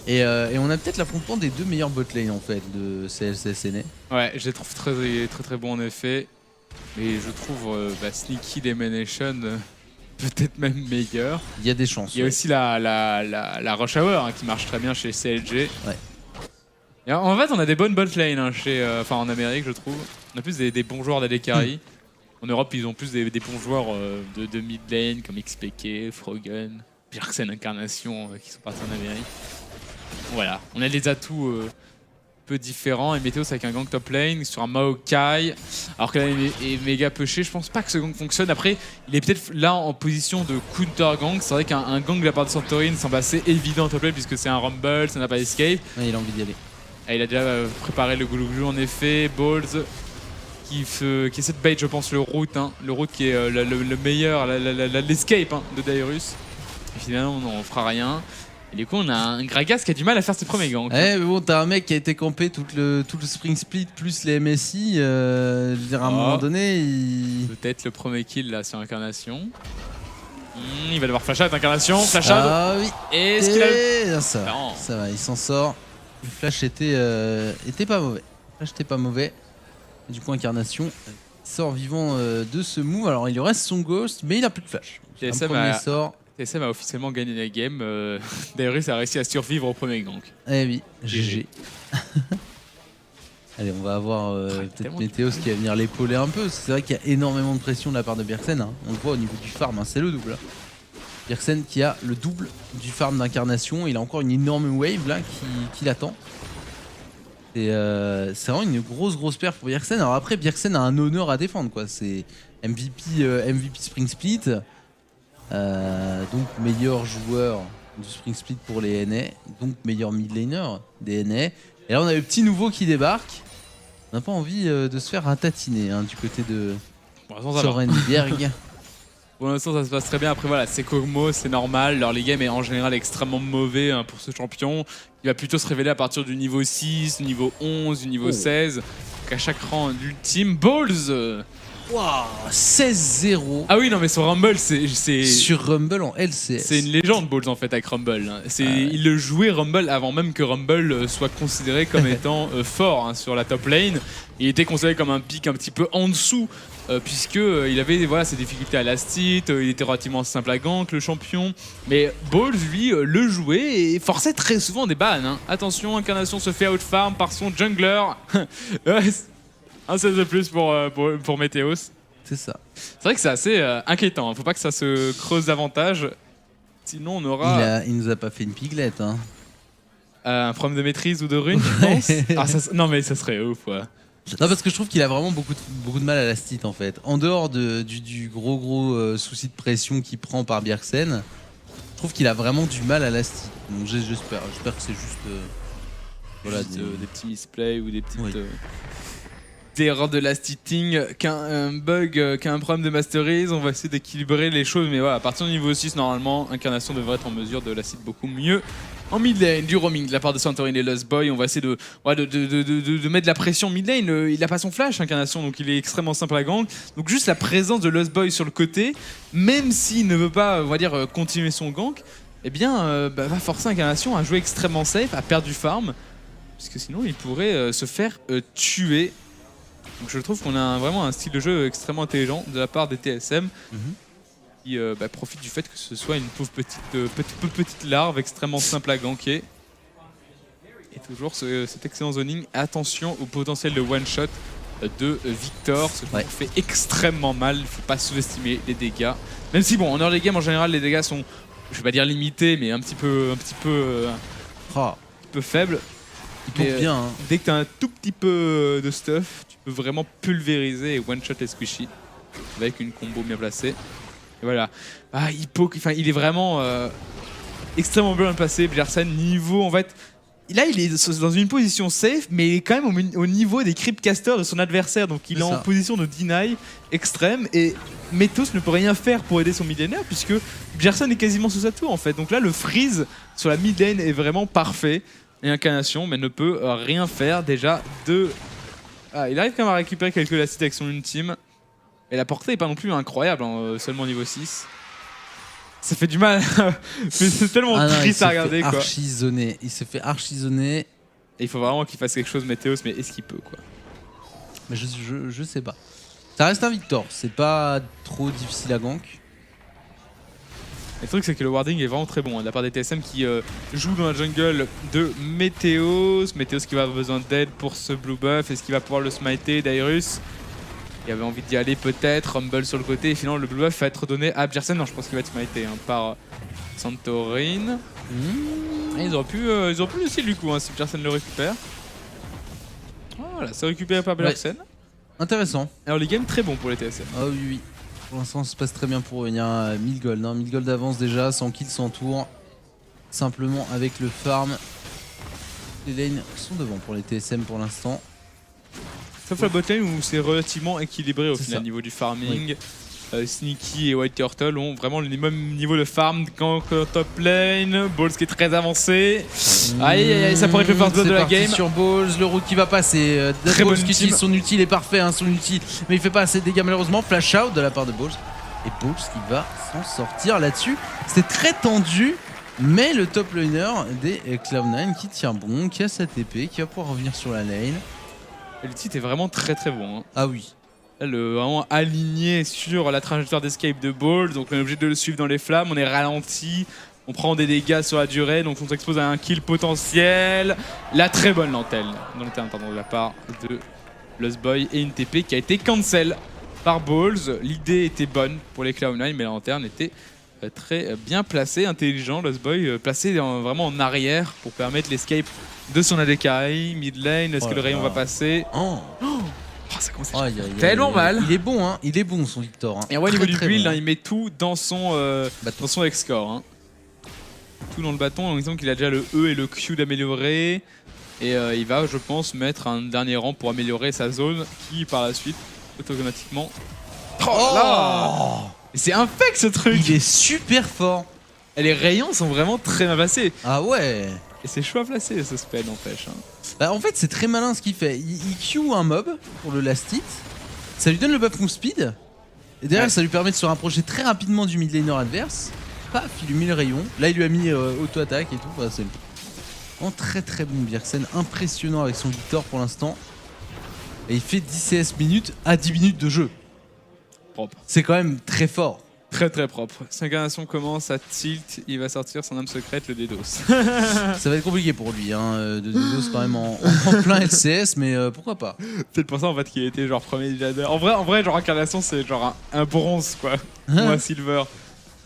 Et on a peut-être l'affrontement des deux meilleurs bot lane en fait de CLCS NA. Ouais, je les trouve très bon en effet. Mais je trouve Sneaky Domination peut-être même meilleur. Il y a des chances. Il y a aussi la Rush Hour hein, qui marche très bien chez CLG. Ouais. Et en fait, on a des bonnes bot lane hein, en Amérique, je trouve. On a plus des bons joueurs d'AD Carry. En Europe, ils ont plus des bons joueurs de mid lane comme XPK, Froggen. Bjergsen Incarnation qui sont partis en Amérique. Voilà, on a des atouts peu différents et Meteos avec un gank top lane sur un Maokai. Alors que là il est méga pushé, je pense pas que ce gank fonctionne. Après, il est peut-être là en position de counter gank. C'est vrai qu'un gank de la part de Santorin semble assez évident en top lane puisque c'est un Rumble, ça n'a pas escape. Ouais, il a envie d'y aller. Ah, il a déjà préparé le Goulougou en effet. Balls qui essaie de bait, je pense, le route. Hein. Le route qui est le meilleur, l'escape hein, de Dairus. Et finalement, on fera rien. Et du coup, on a un Gragas qui a du mal à faire ses premiers ganks. Ouais, mais bon, t'as un mec qui a été campé tout le spring split plus les MSI. Je veux dire, à un moment donné, il. Peut-être le premier kill là sur Incarnation. Il va devoir flash out Incarnation. Flash out. Ah oui. Et est-ce qu'il a. Non, ça va, il s'en sort. Le flash était pas mauvais. Le flash était pas mauvais. Et du coup, Incarnation sort vivant de ce move. Alors, il lui reste son ghost, mais il a plus de flash. TSM un premier sort. TSM a officiellement gagné la game. Dairus a réussi à survivre au premier gank. Eh oui, GG. Allez, on va avoir peut-être Meteos qui va venir l'épauler un peu. C'est vrai qu'il y a énormément de pression de la part de Bjergsen. Hein. On le voit au niveau du farm, hein. C'est le double. Bjergsen qui a le double du farm d'Incarnation. Il a encore une énorme wave là qui l'attend. C'est vraiment une grosse paire pour Bjergsen. Alors après, Bjergsen a un honneur à défendre, quoi. C'est MVP Spring Split. Donc meilleur joueur du Spring Split pour les NA, donc meilleur mid laner des NA. Et là on a le petit nouveau qui débarque. On n'a pas envie de se faire ratatiner hein, du côté de Sorenberg. Pour l'instant ça se passe très bien. Après voilà, c'est Kog'Maw, c'est normal. Leur game est en général extrêmement mauvais hein, pour ce champion. Il va plutôt se révéler à partir du niveau 6, du niveau 11, du niveau 16. Donc à chaque rang d'ultime. Balls Wow, 16-0. Ah oui, non, mais sur Rumble, c'est. Sur Rumble en LCS. C'est une légende, Balls, en fait, avec Rumble. Il le jouait Rumble avant même que Rumble soit considéré comme étant fort hein, sur la top lane. Il était considéré comme un pick un petit peu en dessous, puisque il avait voilà, ses difficultés à last hit, il était relativement simple à gank, le champion. Mais Balls, lui, le jouait et forçait très souvent des bans. Hein. Attention, Incarnation se fait outfarm par son jungler. Un 16 de plus pour Meteos. C'est ça. C'est vrai que c'est assez inquiétant. Hein. Faut pas que ça se creuse davantage. Sinon, on aura. Il nous a pas fait une piglette. Hein. Un problème de maîtrise ou de rune, je pense. Non, mais ça serait ouf. Ouais. Non, parce que je trouve qu'il a vraiment beaucoup de mal à la stit en fait. En dehors du gros souci de pression qu'il prend par Bjergsen, je trouve qu'il a vraiment du mal à la stit. Donc j'espère que c'est juste. Voilà, des petits misplays ou des petites. Oui. Des erreurs de last hitting, qu'un bug, qu'un problème de masterise, on va essayer d'équilibrer les choses, mais voilà, à partir du niveau 6, normalement, Incarnation devrait être en mesure de last hit beaucoup mieux. En mid lane, du roaming de la part de Santorin et Lost Boy, on va essayer de mettre de la pression mid lane. Il n'a pas son flash, Incarnation, donc il est extrêmement simple à gank. Donc juste la présence de Lost Boy sur le côté, même s'il ne veut pas, on va dire, continuer son gank, eh bien, va forcer Incarnation à jouer extrêmement safe, à perdre du farm, puisque sinon il pourrait se faire tuer. Donc je trouve qu'on a vraiment un style de jeu extrêmement intelligent de la part des TSM qui profite du fait que ce soit une pauvre petite larve extrêmement simple à ganker. Et toujours cet excellent zoning. Attention au potentiel de one shot de Victor. Ce qui fait extrêmement mal. Il ne faut pas sous-estimer les dégâts. Même si bon, en early game en général les dégâts sont, je vais pas dire limités, mais un petit peu faibles. Il tombe bien. Hein. Dès que tu as un tout petit peu de stuff, tu peux vraiment pulvériser et one-shot les squishy avec une combo bien placée. Et voilà. Il est vraiment extrêmement bien placé. Bjergsen, niveau en fait. Là, il est dans une position safe, mais il est quand même au niveau des creepcasters de son adversaire. Donc il est en position de deny extrême. Et Meteos ne peut rien faire pour aider son mid laner puisque Bjergsen est quasiment sous sa tour en fait. Donc là, le freeze sur la mid lane est vraiment parfait. Et Incarnation, mais ne peut rien faire déjà de... Ah, il arrive quand même à récupérer quelques last hits avec son ultime. Et la portée n'est pas non plus incroyable, hein, seulement niveau 6. Ça fait du mal, mais c'est tellement triste à regarder. Il s'est fait archi-zoner. Et il faut vraiment qu'il fasse quelque chose Meteos, mais est-ce qu'il peut quoi? Mais je sais pas. Ça reste un Victor, c'est pas trop difficile à gank. Le truc c'est que le warding est vraiment très bon de la part des TSM qui jouent dans la jungle de Meteos. Meteos qui va avoir besoin d'aide pour ce blue buff. Est-ce qu'il va pouvoir le smiter? Dairus il avait envie d'y aller peut-être. Rumble sur le côté et finalement le blue buff va être donné à Bjergsen. Non, je pense qu'il va être smité par Santorin. Et ils auraient pu laisser du coup hein, si Bjergsen le récupère. Voilà, c'est récupéré par Bjergsen. Intéressant. Alors les games très bons pour les TSM. Ah oui, oui. Pour l'instant, ça se passe très bien pour eux. Il y a 1000 gold. 1000 gold d'avance déjà, 100 kills, 100 tours. Simplement avec le farm. Les lanes sont devant pour les TSM pour l'instant. Sauf la botlane où c'est relativement équilibré au final au niveau du farming. Oui. Sneaky et White Turtle ont vraiment le même niveau de farm qu'en top lane. Balls qui est très avancé. Aïe aïe aïe, ça pourrait être le first blood de la game. Sur Balls, le route qui va passer. Très Balls bonne qui team. utilise son ulti, il est parfait hein, son ulti. Mais il fait pas assez de dégâts malheureusement. Flash out de la part de Balls. Et Balls qui va s'en sortir là-dessus. C'est très tendu. Mais le top laner des Cloud9 qui tient bon, qui a sa TP, qui va pouvoir revenir sur la lane. Et le titre est vraiment très très bon. Hein. Ah oui. Là, vraiment aligné sur la trajectoire d'escape de Balls. Donc on est obligé de le suivre dans les flammes. On est ralenti. On prend des dégâts sur la durée. Donc on s'expose à un kill potentiel. La très bonne lanterne de la part de Lostboy. Et une TP qui a été cancel par Balls. L'idée était bonne pour les Cloud9, mais la lanterne était très bien placée, intelligent. Lostboy placé vraiment en arrière pour permettre l'escape de son ADKI. Mid lane, est-ce que le rayon va passer? Ça commence à faire tellement mal. Il est bon, hein. Il est bon son Victor. Hein. Et au niveau du build, bon. hein, il met tout dans son X-Core. Hein. Tout dans le bâton, en disant qu'il a déjà le E et le Q d'améliorer. Et il va, je pense, mettre un dernier rang pour améliorer sa zone qui, par la suite, automatiquement... Oh là. C'est infect ce truc. Il est super fort. Et les rayons sont vraiment très bien placés. Ah ouais. Et c'est chaud à placer ce spell, n'empêche. Hein. Bah, en fait, c'est très malin ce qu'il fait. Il Q un mob pour le last hit. Ça lui donne le buff move speed. Et derrière, ça lui permet de se rapprocher très rapidement du mid laner adverse. Paf, il lui met le rayon. Là, il lui a mis auto-attaque et tout. Bah, c'est vraiment très très bon Bjergsen. Impressionnant avec son Victor pour l'instant. Et il fait 10 CS minutes à 10 minutes de jeu. Propre. C'est quand même très fort. Très très propre. Sa incarnation commence à tilt, il va sortir son âme secrète, le Dedos. Ça va être compliqué pour lui, hein, de Dedos quand même en plein LCS, mais pourquoi pas. Peut-être pour ça en fait qu'il a été genre premier Ladder. En vrai, genre incarnation c'est genre un bronze quoi, ou un silver.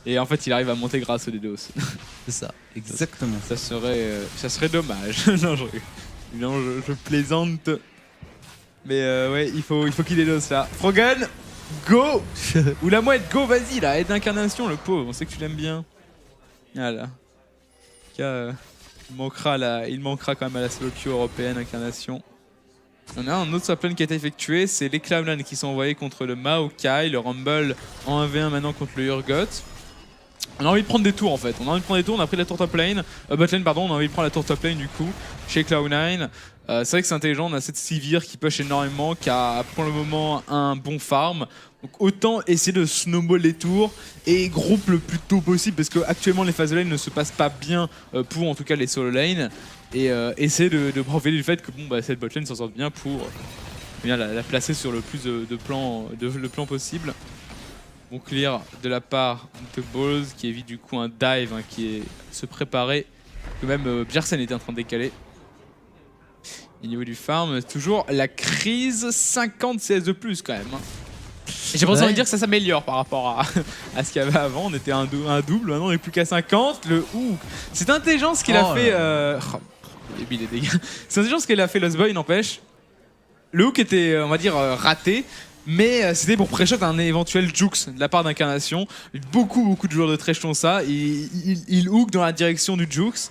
Et en fait il arrive à monter grâce au Dedos. C'est ça, exactement. Ça serait dommage. Non, je plaisante. Mais ouais, il faut qu'il Dedos là. Froggen, go. Ou la mouette, go, vas-y là, aide d'incarnation le pauvre, on sait que tu l'aimes bien. Voilà. Il manquera quand même à la solo queue européenne incarnation. On a un autre swap lane qui a été effectué, c'est les Cloud9 qui sont envoyés contre le Maokai, le Rumble en 1v1 maintenant contre le Urgot. On a envie de prendre des tours en fait, on a pris la tour top lane, botlane pardon, on a envie de prendre la tour top lane du coup, chez Cloud9. C'est vrai que c'est intelligent, on a cette Sivir qui push énormément, qui a pour le moment un bon farm. Donc autant essayer de snowball les tours et groupe le plus tôt possible parce qu'actuellement les phases de lane ne se passent pas bien pour en tout cas les solo lane. Et essayer de profiter du fait que bon, cette botlane s'en sorte bien pour la placer sur le plus de plans possible. Bon clear de la part de Balls qui évite du coup un dive qui est se préparer. Que même Bjergsen était en train de décaler. Au niveau du farm, toujours la crise, 50 CS de plus quand même. Et j'ai envie de dire que ça s'améliore par rapport à ce qu'il y avait avant. On était un double, maintenant on est plus qu'à 50. Le hook, c'est intelligent ce qu'il a fait. Les dégâts. C'est intelligent ce qu'il a fait Lostboy, n'empêche. Le hook était, on va dire, raté. Mais c'était pour pré-shot un éventuel Jukes de la part d'Incarnation. Beaucoup de joueurs de trash font ça. Il hook dans la direction du Jukes.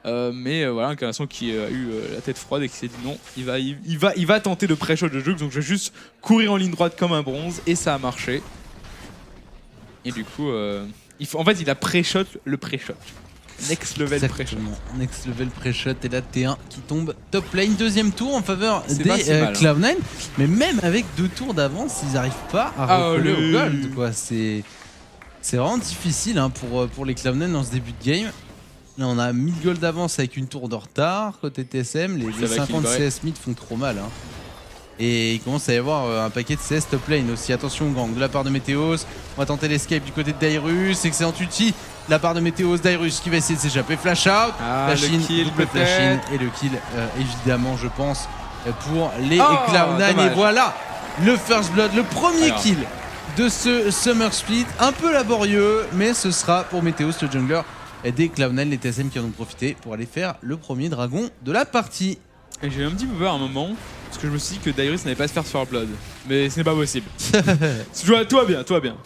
Mais voilà, Incarnation qui a eu la tête froide et qui s'est dit non, il va tenter de pré-shot de Jukes, donc je vais juste courir en ligne droite comme un bronze, et ça a marché. Et du coup, en fait, il a pré-shot le pré-shot. Next level pré-shot. Next level pré-shot et la T1 qui tombe top lane. Deuxième tour en faveur des Cloud9. Mais même avec 2 tours d'avance, ils n'arrivent pas à recoller au gold. Quoi. C'est vraiment difficile pour les Cloud9 dans ce début de game. Là, on a 1000 gold d'avance avec une tour de retard côté TSM. Les 50 CS mid font trop mal. Hein. Et il commence à y avoir un paquet de CS top lane aussi. Attention au gang de la part de Météos. On va tenter l'escape du côté de Dairus. Excellent ulti de la part de Météos. Dairus qui va essayer de s'échapper. Flash out. Flash in, double flash in. Et le kill, évidemment, je pense, pour les Cloud9. Et voilà le first blood, le premier kill de ce Summer Split. Un peu laborieux, mais ce sera pour Météos, le jungler, aider Cloud9, les TSM qui en ont profité pour aller faire le premier dragon de la partie. Et j'ai eu un petit peu peur à un moment, parce que je me suis dit que Dyrus n'allait pas se faire First Blood. Mais ce n'est pas possible. Tout va bien, tout va bien.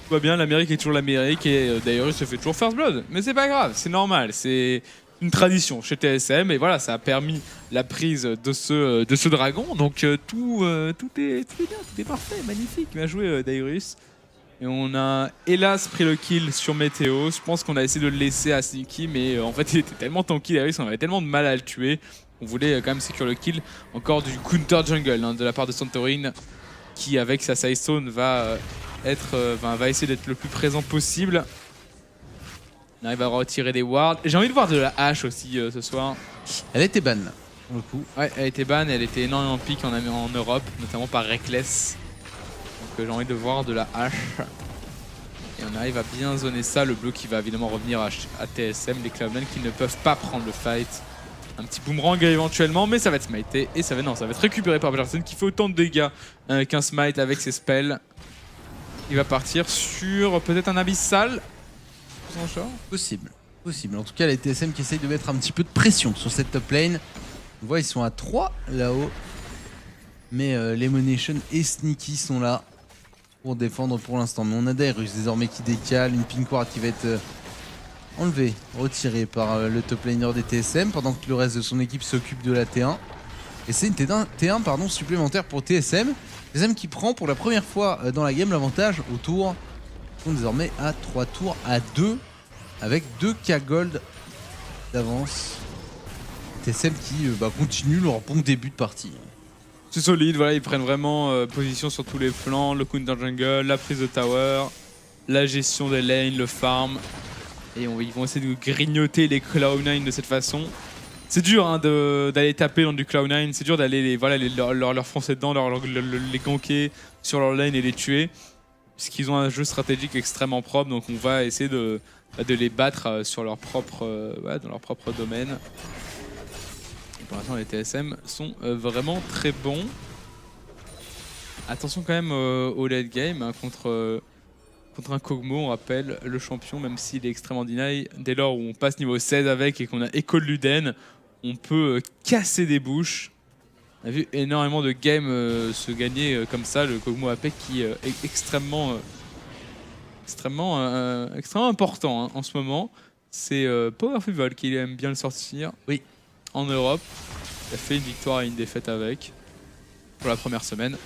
Tout va bien, l'Amérique est toujours l'Amérique et Dyrus se fait toujours First Blood. Mais c'est pas grave, c'est normal, c'est une tradition chez TSM et voilà, ça a permis la prise de ce dragon. Donc tout est bien, tout est parfait, magnifique. Bien joué Dyrus. Et on a hélas pris le kill sur Météo. Je pense qu'on a essayé de le laisser à Sneaky, mais en fait il était tellement tanky Dyrus, on avait tellement de mal à le tuer. On voulait quand même secure le kill. Encore du counter jungle hein, de la part de Santorin, qui avec sa Sidestone va essayer d'être le plus présent possible. On arrive à retirer des wards. J'ai envie de voir de la hache aussi ce soir. Elle était ban pour le coup. Ouais, elle était ban, elle était énormément pique en Europe, notamment par Reckless. Donc j'ai envie de voir de la hache. Et on arrive à bien zoner ça. Le bleu qui va évidemment revenir à TSM, les Cloud9 qui ne peuvent pas prendre le fight. Un petit boomerang éventuellement, mais ça va être smité et ça va être récupéré par Bjergsen qui fait autant de dégâts qu'un smite avec ses spells. Il va partir sur peut-être un abyssal. Possible. En tout cas, les TSM qui essayent de mettre un petit peu de pression sur cette top lane. On voit ils sont à 3 là-haut. Mais Lemonation et Sneaky sont là pour défendre pour l'instant. Mais on a Dyrus désormais qui décale, une pink ward qui va être enlevé, retiré par le top laner des TSM pendant que le reste de son équipe s'occupe de la T1. Et c'est une T1 supplémentaire pour TSM. TSM qui prend pour la première fois dans la game l'avantage au tour. Ils sont désormais à 3 tours à 2 avec 2k gold d'avance. TSM qui continue leur bon début de partie. C'est solide, voilà, ils prennent vraiment position sur tous les flancs, le counter jungle, la prise de tower, la gestion des lanes, le farm. Et ils vont essayer de grignoter les Cloud9 de cette façon. C'est dur hein, d'aller taper dans du Cloud9, c'est dur d'aller leur foncer dedans, les ganker sur leur lane et les tuer. Puisqu'ils ont un jeu stratégique extrêmement propre, donc on va essayer de les battre sur leur dans leur propre domaine. Et pour l'instant les TSM sont vraiment très bons. Attention quand même au late game hein, contre un Kog'Maw, on rappelle, le champion, même s'il est extrêmement deny, dès lors où on passe niveau 16 avec et qu'on a Echo de Luden, on peut casser des bouches. On a vu énormément de games se gagner comme ça, le Kog'Maw AP qui est extrêmement important hein, en ce moment. C'est Powerful Vol qui aime bien le sortir en Europe. Il a fait une victoire et une défaite avec pour la première semaine.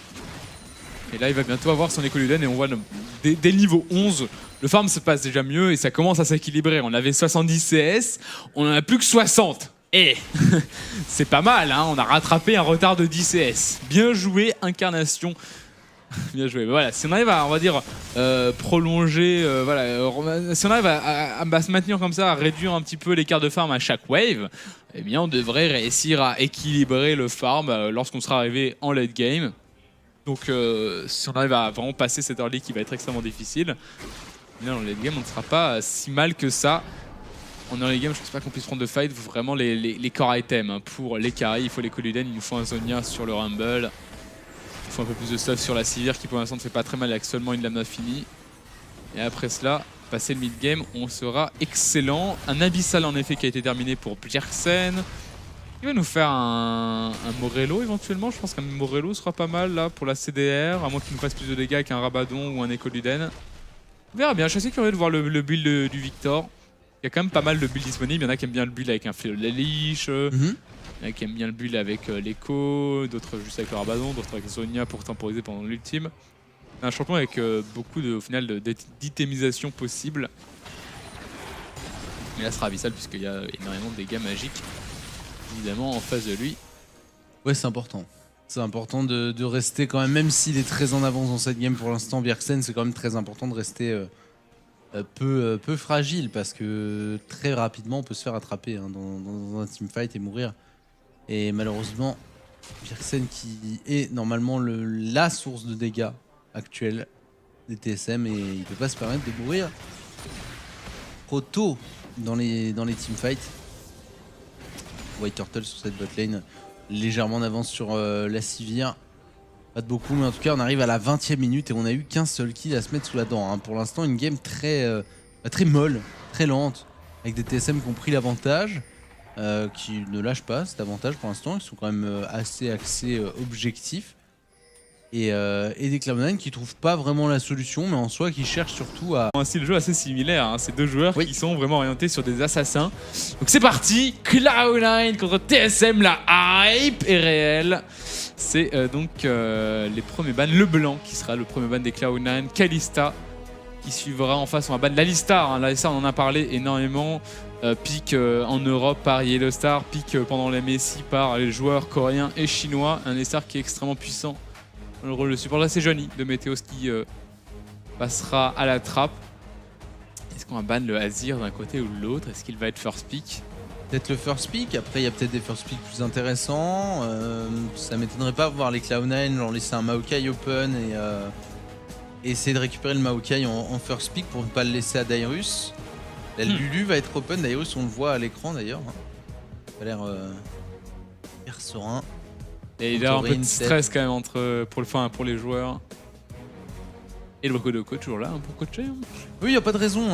Et là, il va bientôt avoir son Echo Luden et on voit dès le niveau 11, le farm se passe déjà mieux et ça commence à s'équilibrer. On avait 70 CS, on en a plus que 60. Et c'est pas mal, hein, on a rattrapé un retard de 10 CS. Bien joué, Incarnation. Bien joué. Voilà, si on arrive à, on va dire, prolonger, si on arrive à se maintenir comme ça, à réduire un petit peu l'écart de farm à chaque wave, eh bien, on devrait réussir à équilibrer le farm lorsqu'on sera arrivé en late game. Donc si on arrive à vraiment passer cette early qui va être extrêmement difficile, bien dans le late game on ne sera pas si mal que ça. En early game je pense pas qu'on puisse prendre de fight, vraiment les core items hein. Pour les carries il faut les Coluden, il nous faut un Zonia sur le Rumble. Il faut un peu plus de stuff sur la Sivir qui pour l'instant ne fait pas très mal avec seulement une Lama finie. Et après cela, passer le mid game, on sera excellent. Un Abyssal en effet qui a été terminé pour Bjergsen. Il va nous faire un Morello éventuellement, je pense qu'un Morello sera pas mal là pour la CDR, à moins qu'il nous fasse plus de dégâts qu'un Rabadon ou un Echo Luden. On verra bien, je suis assez curieux de voir le build du Victor. Il y a quand même pas mal de builds disponibles, il y en a qui aiment bien le build avec un Fléau de la Liche, il y en a qui aiment bien le build avec l'Echo, d'autres juste avec le Rabadon, d'autres avec Zonia pour temporiser pendant l'ultime. Un champion avec beaucoup au final d'itemisation possible. Et là ce sera Abyssal puisqu'il y a énormément de dégâts magiques évidemment en face de lui. Ouais, c'est important. C'est important de rester quand même s'il est très en avance dans cette game pour l'instant, Bjergsen, c'est quand même très important de rester peu fragile parce que très rapidement on peut se faire attraper hein, dans un teamfight et mourir. Et malheureusement, Bjergsen qui est normalement la source de dégâts actuelle des TSM et il peut pas se permettre de mourir trop tôt dans les teamfights. White Turtle sur cette botlane, légèrement en avance sur la Sivir. Pas de beaucoup, mais en tout cas on arrive à la 20e minute et on a eu qu'un seul kill à se mettre sous la dent. Hein. Pour l'instant une game très molle, très lente. avec des TSM qui ont pris l'avantage, qui ne lâchent pas cet avantage pour l'instant, ils sont quand même assez axés objectifs. Et des Cloud9 qui trouvent pas vraiment la solution, mais en soi qui cherchent surtout à... Un style de jeu assez similaire, hein. Ces deux joueurs qui sont vraiment orientés sur des assassins. Donc c'est parti, Cloud9 contre TSM, la hype est réelle. C'est donc les premiers bans, le blanc qui sera le premier ban des Cloud9, Kalista qui suivra en face, on va ban l'Alistar, hein. L'Alistar on en a parlé énormément, pick en Europe par Yellowstar, pick pendant les Messi par les joueurs coréens et chinois, un Alistar qui est extrêmement puissant. Le rôle de support là c'est Johnny de Météos qui passera à la trappe. Est-ce qu'on va ban le Azir d'un côté ou de l'autre? Est-ce qu'il va être first pick? Peut-être le first pick, après il y a peut-être des first pick plus intéressants. Ça m'étonnerait pas de voir les Cloud9 leur laisser un Maokai open et essayer de récupérer le Maokai en first pick pour ne pas le laisser à Dyrus. La Lulu va être open, Dyrus on le voit à l'écran d'ailleurs. Ça a l'air hyper serein. Et il y a un peu de stress quand même pour les joueurs. Et le Brokodoko toujours là pour coacher. Oui, il n'y a pas de raison.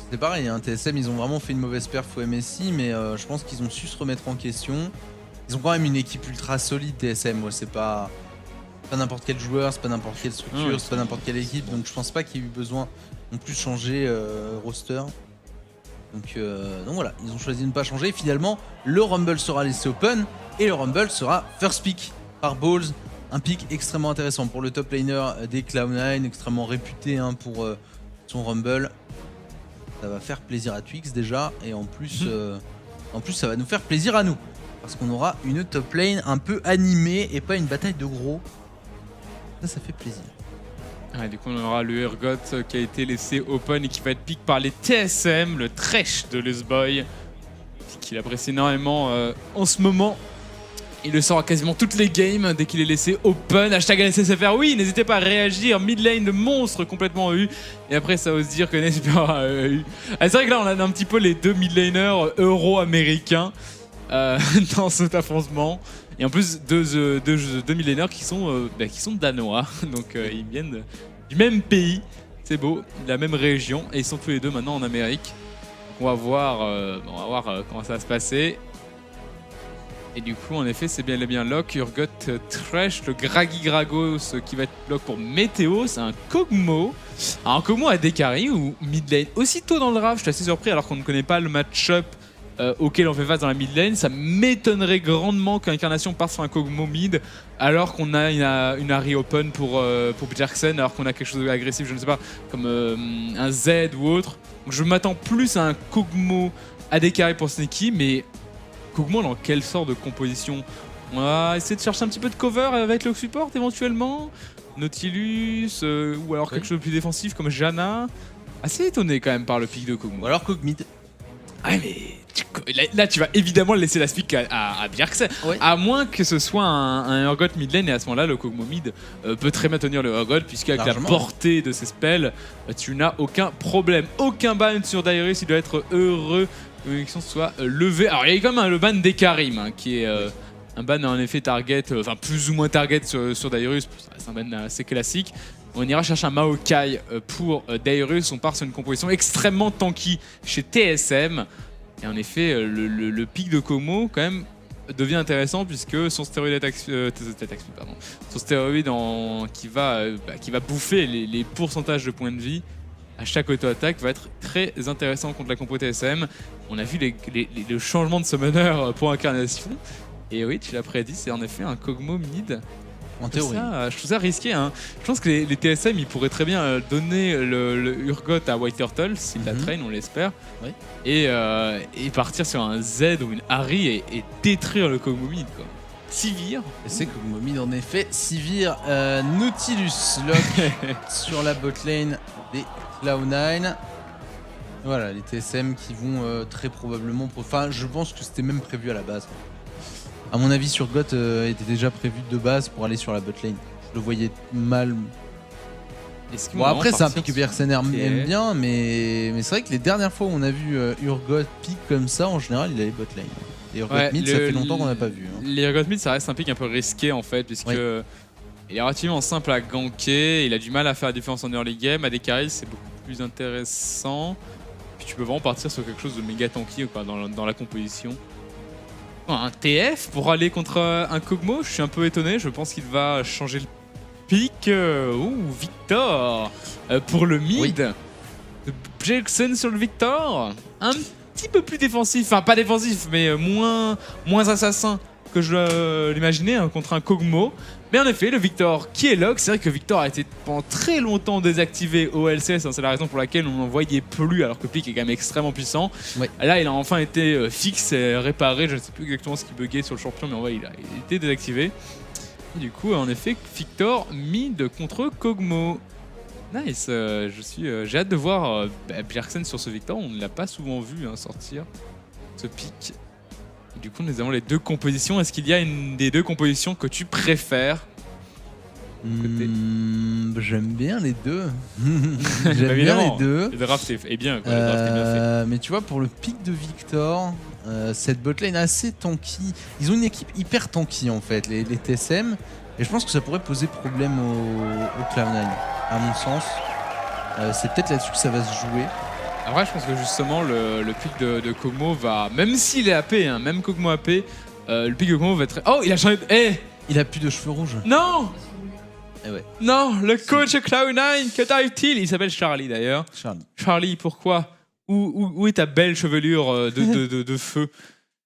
C'est pareil, TSM ils ont vraiment fait une mauvaise perf au MSI, mais je pense qu'ils ont su se remettre en question. Ils ont quand même une équipe ultra solide TSM. C'est pas n'importe quel joueur, c'est pas n'importe quelle structure, c'est pas n'importe quelle équipe. Donc je pense pas qu'il y ait eu besoin non plus de changer roster. Donc voilà, ils ont choisi de ne pas changer. Finalement, le Rumble sera laissé open et le Rumble sera first pick par Balls. Un pick extrêmement intéressant pour le top laner des Cloud9, extrêmement réputé pour son Rumble. Ça va faire plaisir à Twix déjà et en plus ça va nous faire plaisir à nous. Parce qu'on aura une top lane un peu animée et pas une bataille de gros. Ça fait plaisir. Ouais, du coup on aura le Urgot qui a été laissé open et qui va être pick par les TSM, le trash de Lusboy, qu'il apprécie énormément en ce moment. Il le sort à quasiment toutes les games dès qu'il est laissé open. Hashtag LSSFR, oui, n'hésitez pas à réagir. Mid lane de monstre complètement EU. Et après, ça ose dire que NSPR a EU. C'est vrai que là, on a un petit peu les deux mid laners euro-américains dans cet affrontement. Et en plus, deux mid laners qui sont danois. Donc, ils viennent du même pays. C'est beau, de la même région. Et ils sont tous les deux maintenant en Amérique. Donc, on va voir comment ça va se passer. Et du coup, en effet, c'est bien lock. Urgot Trash, le Gragi Gragos qui va être block pour Météo. C'est un Kog'Maw. Un Kog'Maw à Dekari ou mid lane. Aussitôt dans le draft, je suis assez surpris alors qu'on ne connaît pas le match-up auquel on fait face dans la mid lane. Ça m'étonnerait grandement qu'Incarnation parte sur un Kog'Maw mid alors qu'on a une Ahri open pour Bjergsen, alors qu'on a quelque chose d'agressif, je ne sais pas, comme un Z ou autre. Donc, je m'attends plus à un Kog'Maw à Dekari pour Sneaky, mais Kog'Maw dans quelle sorte de composition? On va essayer de chercher un petit peu de cover avec le support éventuellement, Nautilus ou alors quelque chose de plus défensif comme Janna. Assez étonné quand même par le pick de Kog'Maw. Ou alors Kog'Mid. Ah mais là tu vas évidemment laisser la speak à Bjergsen, à moins que ce soit un Urgot mid lane, et à ce moment là le Kog'Maw mid peut très bien tenir le Urgot, puisqu'avec la portée de ses spells tu n'as aucun problème. Aucun ban sur Dyrus, il doit être heureux que l'élection soit levée. Alors il y a quand même le ban d'Ekarim qui est un ban en effet target, enfin plus ou moins target sur Dyrus, c'est un ban assez classique. On ira chercher un Maokai pour Dyrus, on part sur une composition extrêmement tanky chez TSM. Et en effet, le pic de Kog'Maw quand même devient intéressant, puisque son stéroïde attack speed, son stéroïde qui va bouffer les pourcentages de points de vie à chaque auto-attaque va être très intéressant contre la compo TSM. On a vu le changement de summoner pour Incarnation. Et oui, tu l'as prédit, c'est en effet un Kog'Maw mid. En théorie. Je trouve ça risqué. Hein. Je pense que les TSM, ils pourraient très bien donner le Urgot à White Turtle, s'il la traîne, on l'espère. Oui. Et partir sur un Z ou une Ahri et détruire le Kog'Maw mid, quoi. Sivir. C'est Kog'Maw mid en effet. Sivir, Nautilus lock sur la bot lane des Cloud9. Voilà, les TSM qui vont très probablement... Enfin, je pense que c'était même prévu à la base. À mon avis, Urgot était déjà prévu de base pour aller sur la bot lane. Je le voyais mal. Bon, après, c'est un pick que Bjergsen aime bien, mais c'est vrai que les dernières fois où on a vu Urgot pick comme ça, en général, il allait bot lane. Et Urgot mid, ça fait longtemps qu'on n'a pas vu. Hein. Les Urgot mid, ça reste un pick un peu risqué en fait, puisque il est relativement simple à ganker, il a du mal à faire la différence en early game. À des carries, c'est beaucoup plus intéressant. Puis tu peux vraiment partir sur quelque chose de méga tanky quoi, dans la composition. Un TF pour aller contre un Kog'Maw, je suis un peu étonné, je pense qu'il va changer le pick. Victor pour le mid. Oui. Jackson sur le Victor, un petit peu plus défensif, enfin pas défensif, mais moins assassin que je l'imaginais hein, contre un Kog'Maw. Mais en effet, le Victor qui est lock, c'est vrai que Victor a été pendant très longtemps désactivé au LCS, hein, c'est la raison pour laquelle on n'en voyait plus, alors que le pick est quand même extrêmement puissant. Ouais. Là, il a enfin été fixe et réparé, je ne sais plus exactement ce qui buguait sur le champion, mais en vrai, il a été désactivé. Et du coup, en effet, Victor mid contre Kog'Maw. Nice, j'ai hâte de voir Bjergsen sur ce Victor, on ne l'a pas souvent vu hein, sortir ce pick. Du coup, nous avons les deux compositions. Est-ce qu'il y a une des deux compositions que tu préfères? J'aime bien les deux. J'aime bien les deux. Le draft est bien. Quoi. Le draft est bien fait. Mais tu vois, pour le pick de Victor, cette botlane assez tanky. Ils ont une équipe hyper tanky en fait, les TSM. Et je pense que ça pourrait poser problème au Cloud9, à mon sens. C'est peut-être là-dessus que ça va se jouer. Après, je pense que justement, le pick de Kog'Maw va. Même s'il est AP, hein, même Kog'Maw AP, le pick de Kog'Maw va être. Oh, il a changé de. Il a plus de cheveux rouges. Non! Ouais. Non, le coach Cloud9, que t'arrive-t-il? Il s'appelle Charlie d'ailleurs. Charlie, pourquoi? Où est ta belle chevelure de feu?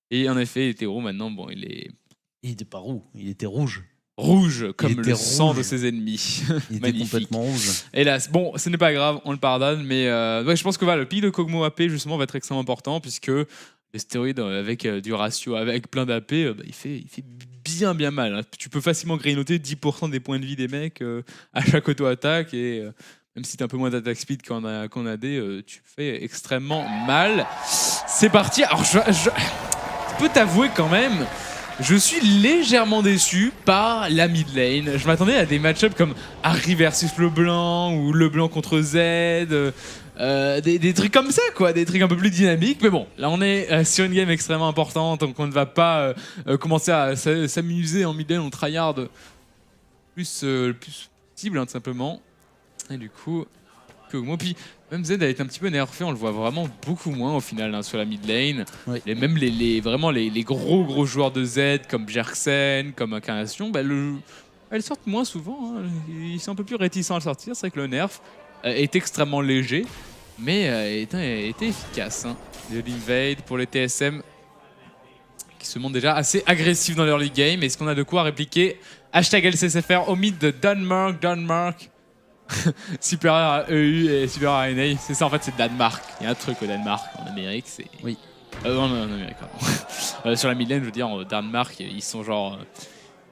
Et en effet, il était roux maintenant. Bon, il est. Il était pas roux, il était rouge. Rouge comme le sang de ses ennemis. Il était complètement rouge. Hélas, bon, ce n'est pas grave, on le pardonne, mais ouais, je pense que le pick de Kog'Maw AP justement va être extrêmement important puisque les stéroïdes avec du ratio, avec plein d'AP, il fait bien mal. Hein. Tu peux facilement grignoter 10% des points de vie des mecs à chaque auto-attaque et même si tu as un peu moins d'attaque speed qu'en AD, tu fais extrêmement mal. C'est parti. Alors je peux t'avouer quand même. Je suis légèrement déçu par la mid lane. Je m'attendais à des match-ups comme Harry versus Leblanc ou Leblanc contre Z, des trucs comme ça, quoi, des trucs un peu plus dynamiques. Mais bon, là on est sur une game extrêmement importante, donc on ne va pas commencer à s'amuser en mid lane, on tryhard le plus possible, hein, tout simplement. Et du coup, Kog'Maw, puis même Z a été un petit peu nerfé, on le voit vraiment beaucoup moins au final hein, sur la mid lane. Oui. Et même vraiment les gros joueurs de Z comme Bjergsen, comme Incarnation, elles sortent moins souvent. Hein. Ils sont un peu plus réticents à le sortir. C'est vrai que le nerf est extrêmement léger, mais était efficace. Hein. De l'invade pour les TSM qui se montrent déjà assez agressifs dans l'early game. Est-ce qu'on a de quoi répliquer #LCSFR au mid de Danemark supérieur à EU et supérieur à NA, c'est ça en fait, c'est Danemark. Il y a un truc au Danemark, en Amérique, c'est. Oui. Non, en Amérique, pardon. Sur la mid lane, je veux dire, au Danemark, ils sont genre.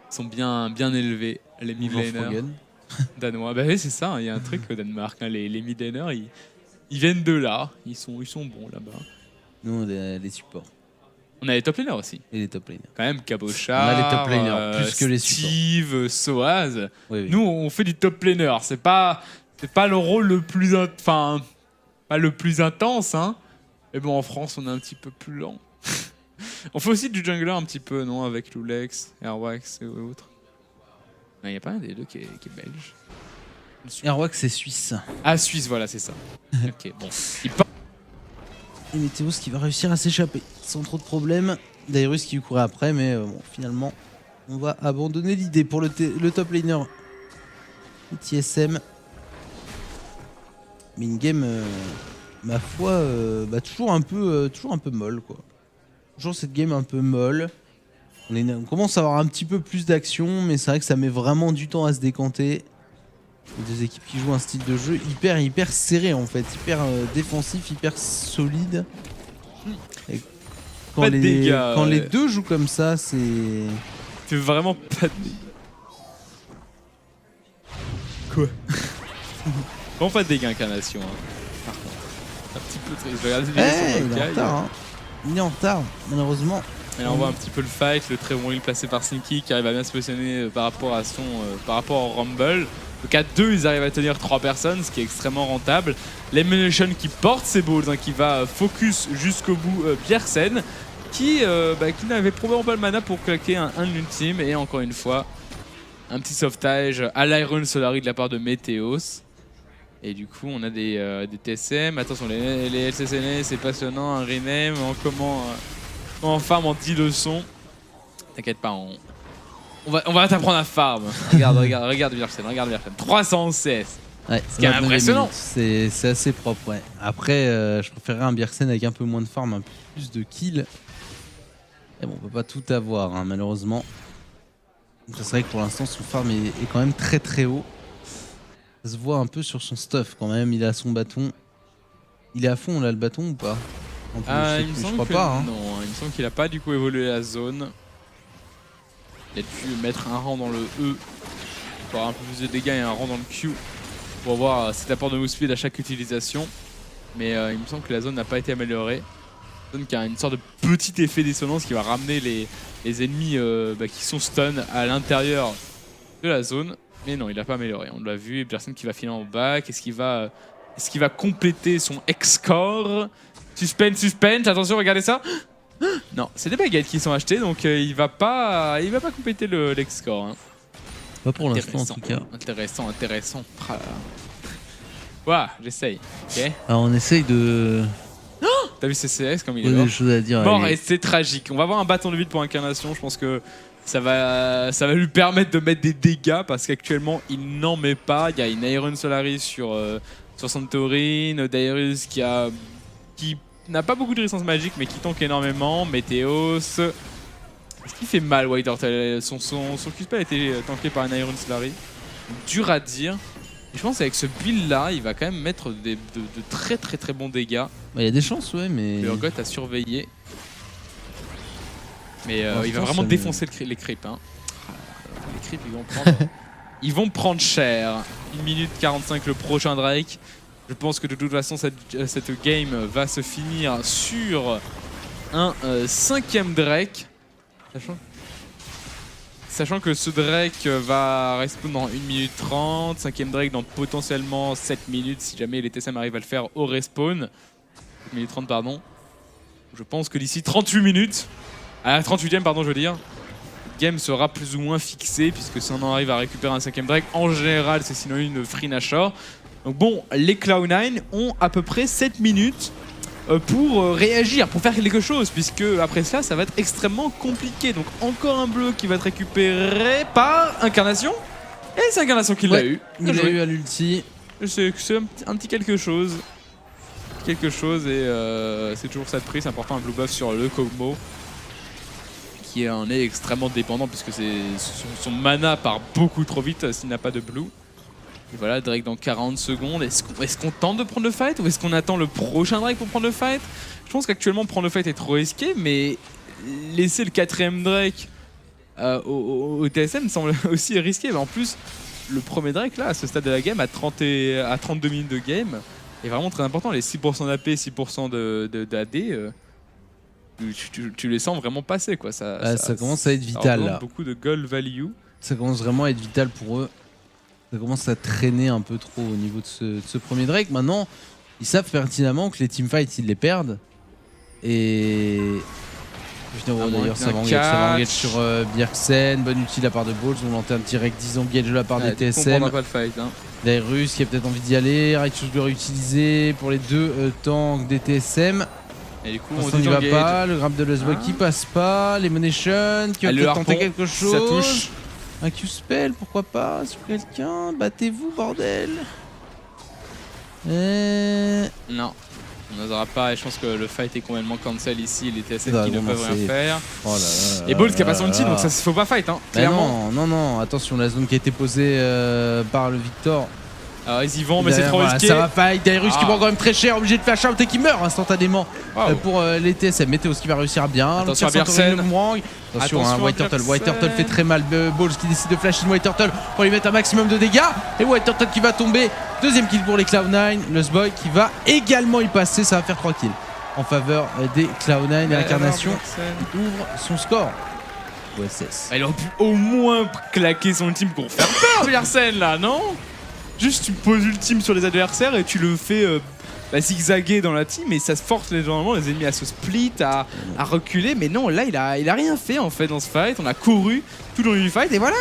Ils sont bien élevés, les mid laners danois. Bah oui, c'est ça, il y a un truc au Danemark. Hein, les mid laners, ils viennent de là, ils sont bons là-bas. Nous, on a les supports. On a les top laners aussi. Et les top laners. Quand même, Cabochard, on a les top laners, plus que les supports. Steve, Soaz. Oui. Nous, on fait du top laner. C'est pas le rôle le plus... Enfin, pas le plus intense, hein. Mais bon, en France, on est un petit peu plus lent. On fait aussi du jungler un petit peu, non? Avec Lulex, Airwax et autres. Il n'y a pas un des deux qui est belge. Airwax, c'est suisse. Ah, suisse, voilà, c'est ça. Ok, bon. Et Météos qui va réussir à s'échapper sans trop de problèmes. Dairus qui lui courait après, mais bon, finalement, on va abandonner l'idée pour le top laner. TSM. Mais une game, ma foi, toujours un peu molle, quoi. Toujours cette game un peu molle. On commence à avoir un petit peu plus d'action, mais c'est vrai que ça met vraiment du temps à se décanter. Les deux équipes qui jouent un style de jeu hyper serré en fait, hyper défensif, hyper solide. Et quand les deux jouent comme ça, c'est vraiment pas de dégâts. Quoi? Bon, pas de dégâts Incarnation. Hein. Par contre, un petit peu triste. Je regarde il est en retard. Hein. Il est en retard, malheureusement. Et là, on voit un petit peu le fight, le très bon heal placé par Sneaky qui arrive à bien se positionner par rapport au Rumble. Donc à 2, ils arrivent à tenir 3 personnes, ce qui est extrêmement rentable. L'Elimination qui porte ses balls, hein, qui va focus jusqu'au bout Bjergsen, qui n'avait probablement pas le mana pour claquer un ultime. Et encore une fois, un petit sauvetage à l'Iron Solari de la part de Météos. Et du coup, on a des TSM. Attention, les LCCN, c'est passionnant. Un rename en comment en farm en 10 leçons. T'inquiète pas, on va t'apprendre à farm. regarde Bjergsen, regarde Bjergsen. 311 CS. Ouais, Ce qui est impressionnant. C'est assez propre, ouais. Après, je préférerais un Bjergsen avec un peu moins de farm, un peu plus de kills. Et bon, on peut pas tout avoir, hein, malheureusement. C'est vrai que pour l'instant, son farm est quand même très très haut. Ça se voit un peu sur son stuff quand même. Il a son bâton. Il est à fond là, le bâton ou pas? En plus, je crois pas. Hein. Non, il me semble qu'il a pas du coup évolué la zone. Il a pu mettre un rang dans le E pour avoir un peu plus de dégâts et un rang dans le Q pour avoir cet apport de move speed à chaque utilisation. Mais il me semble que la zone n'a pas été améliorée. Zone qui a une sorte de petit effet dissonance qui va ramener les ennemis qui sont stun à l'intérieur de la zone. Mais non, il n'a pas amélioré. On l'a vu. Bjergsen qui va filer en back. Est-ce qu'il va compléter son X-Core? Suspense. Attention, regardez ça. Non, c'est des baguettes qui sont achetées, donc il va pas compléter l'X-Score. Hein. Pas pour l'instant en tout cas. Intéressant. Ouah, j'essaye. Ok. Alors on essaye de... T'as vu CCS comme il est Il y a mort. des choses à dire. Mort et c'est tragique. On va avoir un bâton de vide pour Incarnation. Je pense que ça va lui permettre de mettre des dégâts parce qu'actuellement il n'en met pas. Il y a une Iron Solaris sur Santorin, Darius qui n'a pas beaucoup de résistance magique mais qui tank énormément. Météos. Est-ce qu'il fait mal White Turtle? Son Q-spell a été tanké par une Iron Solaris. Dur à dire. Et je pense qu'avec ce build là, il va quand même mettre de très bons dégâts. Il y a des chances, ouais, mais... Le Urgot a surveillé. Mais il va vraiment défoncer les creeps. Hein. Les creeps, ils vont prendre cher. 1 minute 45 le prochain Drake. Je pense que de toute façon, cette game va se finir sur un 5e Drake. Sachant que ce Drake va respawn dans 1 minute 30, 5e Drake dans potentiellement 7 minutes si jamais les TSM arrivent à le faire au respawn. 7 minutes 30 pardon. Je pense que d'ici 38 minutes, à la 38e pardon je veux dire, le game sera plus ou moins fixé puisque si on arrive à récupérer un 5e Drake, en général c'est synonyme de free Nashor. Donc bon, les Cloud9 ont à peu près 7 minutes pour réagir, pour faire quelque chose, puisque après ça va être extrêmement compliqué. Donc encore un bleu qui va être récupéré par Incarnation. Et c'est Incarnation qui l'a eu. Il l'a eu à l'ulti. C'est un petit quelque chose. Et c'est toujours ça de prix. C'est important un blue buff sur le Kog'Maw, qui en est extrêmement dépendant, puisque son mana part beaucoup trop vite s'il n'a pas de blue. Et voilà, Drake dans 40 secondes. Est-ce qu'on tente de prendre le fight ou est-ce qu'on attend le prochain Drake pour prendre le fight? Je pense qu'actuellement prendre le fight est trop risqué, mais laisser le 4e Drake au TSM semble aussi risqué. Mais en plus, le premier Drake là, à ce stade de la game, à 32 minutes de game, est vraiment très important. Les 6% d'AP, 6% d'AD, tu les sens vraiment passer, quoi. Ça commence à être vital là. Beaucoup de gold value. Ça commence vraiment à être vital pour eux. Ça commence à traîner un peu trop au niveau de ce premier Drake. Maintenant, ils savent pertinemment que les teamfights, ils les perdent. Et... D'ailleurs, ça va engage sur Bjergsen. Bonne ulti de la part de Balls. On lanterne direct 10 engage de la part des TSM. On pas le fight. Hein. Darius qui a peut-être envie d'y aller. Righteous Blur utilisé pour les deux tanks des TSM. Et du coup, on n'y va pas. Le grab de Luzboy qui passe pas. L'Emonation qui va peut-être tenter quelque chose. Ça touche. Un Q-spell, pourquoi pas, sur quelqu'un. Battez-vous, bordel. Non, on n'osera pas et je pense que le fight est complètement cancel ici. Les TSM qui ne peuvent rien faire. Oh là là, et Balls qui a pas son ulti, donc ça faut pas fight, hein, clairement. Non, attention, la zone qui a été posée par le Victor. Alors ils y vont, mais c'est trop risqué. Ça va fight, Darius qui prend quand même très cher, obligé de flash out et qui meurt instantanément pour les TSM. Météos qui va réussir à bien. Attention à Bjergsen. Attention, White Turtle fait très mal. Balls qui décide de flash in White Turtle pour lui mettre un maximum de dégâts. Et White Turtle qui va tomber. 2e kill pour les Cloud9. Luzboy qui va également y passer. Ça va faire 3 kills en faveur des Cloud9. Et Incarnation ouvre son score. OSS. Il aurait pu au moins claquer son ultime pour faire peur, Bjergsen là, non? Juste tu poses ultime sur les adversaires et tu le fais zigzaguer dans la team et ça se force généralement les ennemis à se split, à reculer. Mais non, là il a rien fait en fait dans ce fight. On a couru tout le long du fight et voilà.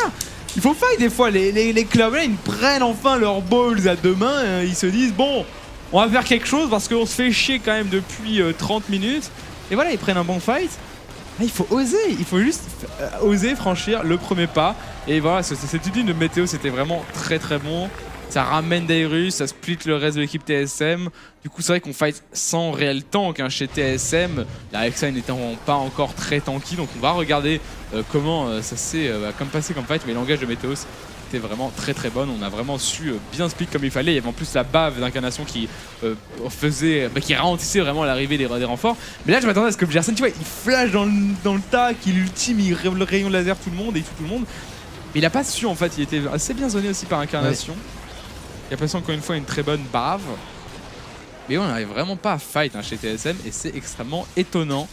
il faut fight des fois. Les clubs là, ils prennent enfin leurs balls à deux mains. Ils se disent bon, on va faire quelque chose parce qu'on se fait chier quand même depuis 30 minutes. Et voilà, ils prennent un bon fight. Ah, il faut oser, il faut juste oser franchir le premier pas. Et voilà, cette utile de météo, c'était vraiment très très bon. Ça ramène Dairus, ça split le reste de l'équipe TSM. Du coup, c'est vrai qu'on fight sans réel tank hein, chez TSM. La Rek'Sai n'étant pas encore très tanky. Donc on va regarder comment ça s'est comme passé comme fight. Mais le langage de météo, c'était vraiment très très bonne. On a vraiment su bien split comme il fallait. Il y avait en plus la bave d'incarnation qui qui ralentissait vraiment l'arrivée des renforts. Mais là, je m'attendais à ce que Bjergsen, tu vois, il flash dans le tas, qu'il ultime, il le rayon laser tout le monde et il tue tout le monde. Mais il a pas su en fait. Il était assez bien zoné aussi par incarnation. Ouais. Il a passé encore une fois une très bonne bave. Mais on n'arrive vraiment pas à fight hein, chez TSM et c'est extrêmement étonnant.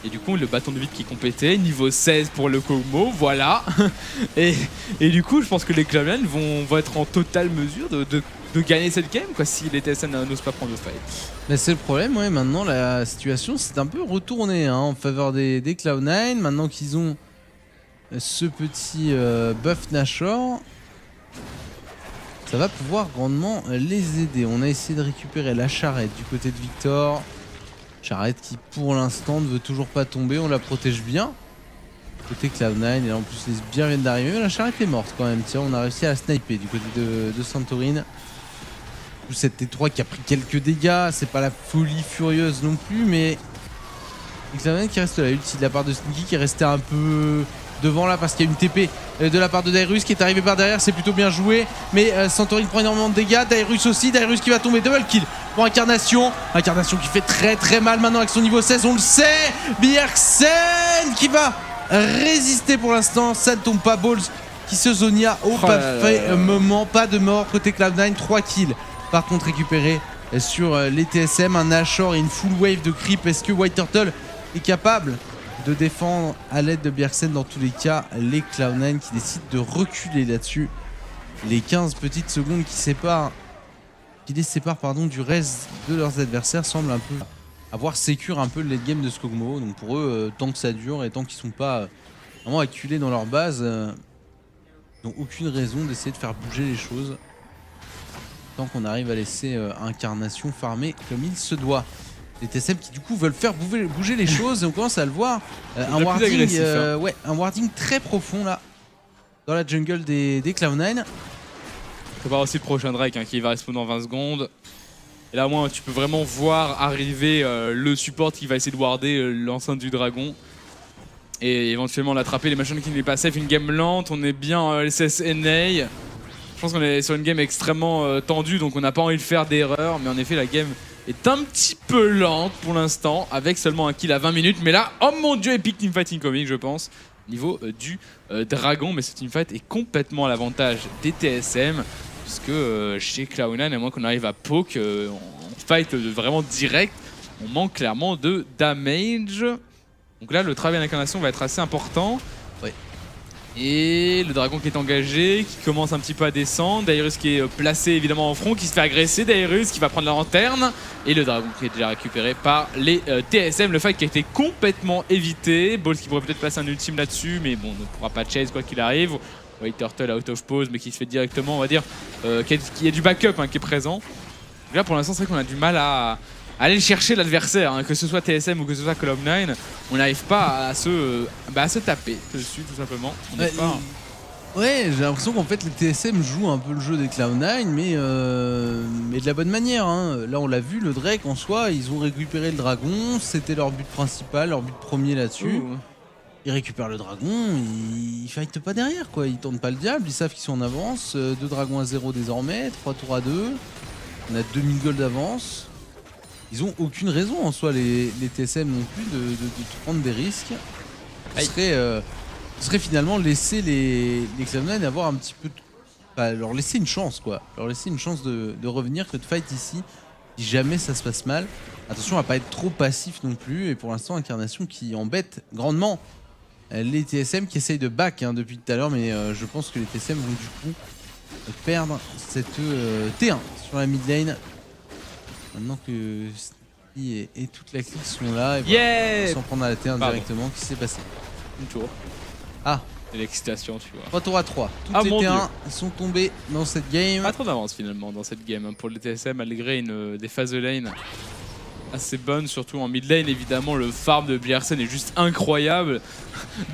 Et du coup, le bâton de vide qui est complété, niveau 16 pour le Kog'Maw, voilà. et du coup, je pense que les Cloud9 vont être en totale mesure de gagner cette game quoi, si les TSM n'osent pas prendre le fight. Mais c'est le problème, ouais, maintenant la situation s'est un peu retournée hein, en faveur des Cloud9. Maintenant qu'ils ont ce petit buff Nashor, ça va pouvoir grandement les aider. On a essayé de récupérer la charrette du côté de Victor. Charrette qui pour l'instant ne veut toujours pas tomber, on la protège bien. Côté Cloud9, et là en plus les sbires viennent d'arriver, mais la charrette est morte quand même. Tiens, on a réussi à la sniper du côté de Santorin. Cette T3 qui a pris quelques dégâts, c'est pas la folie furieuse non plus, mais Cloud9 qui reste là, ulti de la part de Sneaky qui est resté un peu devant là parce qu'il y a une TP de la part de Dairus qui est arrivé par derrière, c'est plutôt bien joué, mais Santorin prend énormément de dégâts, Dairus aussi, Dairus qui va tomber, double kill pour Incarnation qui fait très très mal maintenant avec son niveau 16, on le sait. Bjergsen qui va résister pour l'instant, ça ne tombe pas. Balls qui se zonia au parfait moment, pas de mort côté Cloud9, 3 kills par contre récupéré sur les TSM, un Nashor et une full wave de creep. Est-ce que White Turtle est capable de défendre à l'aide de Bjergsen? Dans tous les cas, les Cloud9 qui décident de reculer là-dessus. Les 15 petites secondes qui les séparent du reste de leurs adversaires semblent un peu avoir sécure un peu le late game de ce Kog'Maw. Donc pour eux, tant que ça dure et tant qu'ils sont pas vraiment acculés dans leur base, ils n'ont aucune raison d'essayer de faire bouger les choses. Tant qu'on arrive à laisser Incarnation farmer comme il se doit. Les TSM qui du coup veulent faire bouger les choses et on commence à le voir. Un warding très profond là dans la jungle des Cloud9. On peut voir aussi le prochain Drake hein, qui va respawn dans 20 secondes. Et là au moins tu peux vraiment voir arriver le support qui va essayer de warder l'enceinte du dragon. Et éventuellement l'attraper. Les machines qui n'est pas safe, une game lente, on est bien LCS-NA. Je pense qu'on est sur une game extrêmement tendue, donc on n'a pas envie de faire d'erreur. Mais en effet, la game est un petit peu lente pour l'instant, avec seulement un kill à 20 minutes. Mais là, oh mon dieu, Epic Teamfight incoming, je pense, niveau du dragon. Mais ce teamfight est complètement à l'avantage des TSM, puisque chez Cloud9, à moins qu'on arrive à poke, on fight vraiment direct, on manque clairement de damage. Donc là, le travail d'incarnation va être assez important. Ouais. Et le dragon qui est engagé, qui commence un petit peu à descendre. Dairus qui est placé évidemment en front, qui se fait agresser. Dairus qui va prendre la lanterne. Et le dragon qui est déjà récupéré par les TSM. Le fight qui a été complètement évité. Balls qui pourrait peut-être placer un ultime là-dessus, mais bon, ne pourra pas chase quoi qu'il arrive. White Turtle out of pause, mais qui se fait directement, on va dire, qu'il y a du backup hein, qui est présent. Donc là pour l'instant, c'est vrai qu'on a du mal à aller chercher l'adversaire, hein, que ce soit TSM ou que ce soit Cloud9, on n'arrive pas à se taper dessus tout simplement. Ouais, j'ai l'impression qu'en fait les TSM jouent un peu le jeu des Cloud9, mais de la bonne manière. Hein. Là on l'a vu, le Drake en soi, ils ont récupéré le dragon, c'était leur but principal, leur but premier là-dessus. Ils récupèrent le dragon, ils fightent pas derrière quoi, ils tournent pas le diable, ils savent qu'ils sont en avance, 2 dragons à 0 désormais, 3 tours à 2, on a 2000 gold d'avance. Ils ont aucune raison en soi les TSM non plus de prendre des risques. Ce serait finalement laisser les Cloud9 avoir un petit peu leur laisser une chance quoi. Leur laisser une chance de revenir que de fight ici si jamais ça se passe mal. Attention à pas être trop passif non plus. Et pour l'instant Incarnation qui embête grandement les TSM qui essayent de back hein, depuis tout à l'heure. Mais je pense que les TSM vont du coup perdre cette T1 sur la mid lane. Maintenant que Sneaky et toute la clique sont là, et on va s'en prendre à la T1 directement. Qu'est-ce qui s'est passé? Une tour. Ah, Et l'excitation, tu vois. 3 tours à 3. Toutes Ah, les mon T1 sont tombés dans cette game. Pas trop d'avance finalement dans cette game hein, pour le TSM, malgré des phases de lane assez bonnes, surtout en mid lane. Évidemment, le farm de Bjersen est juste incroyable.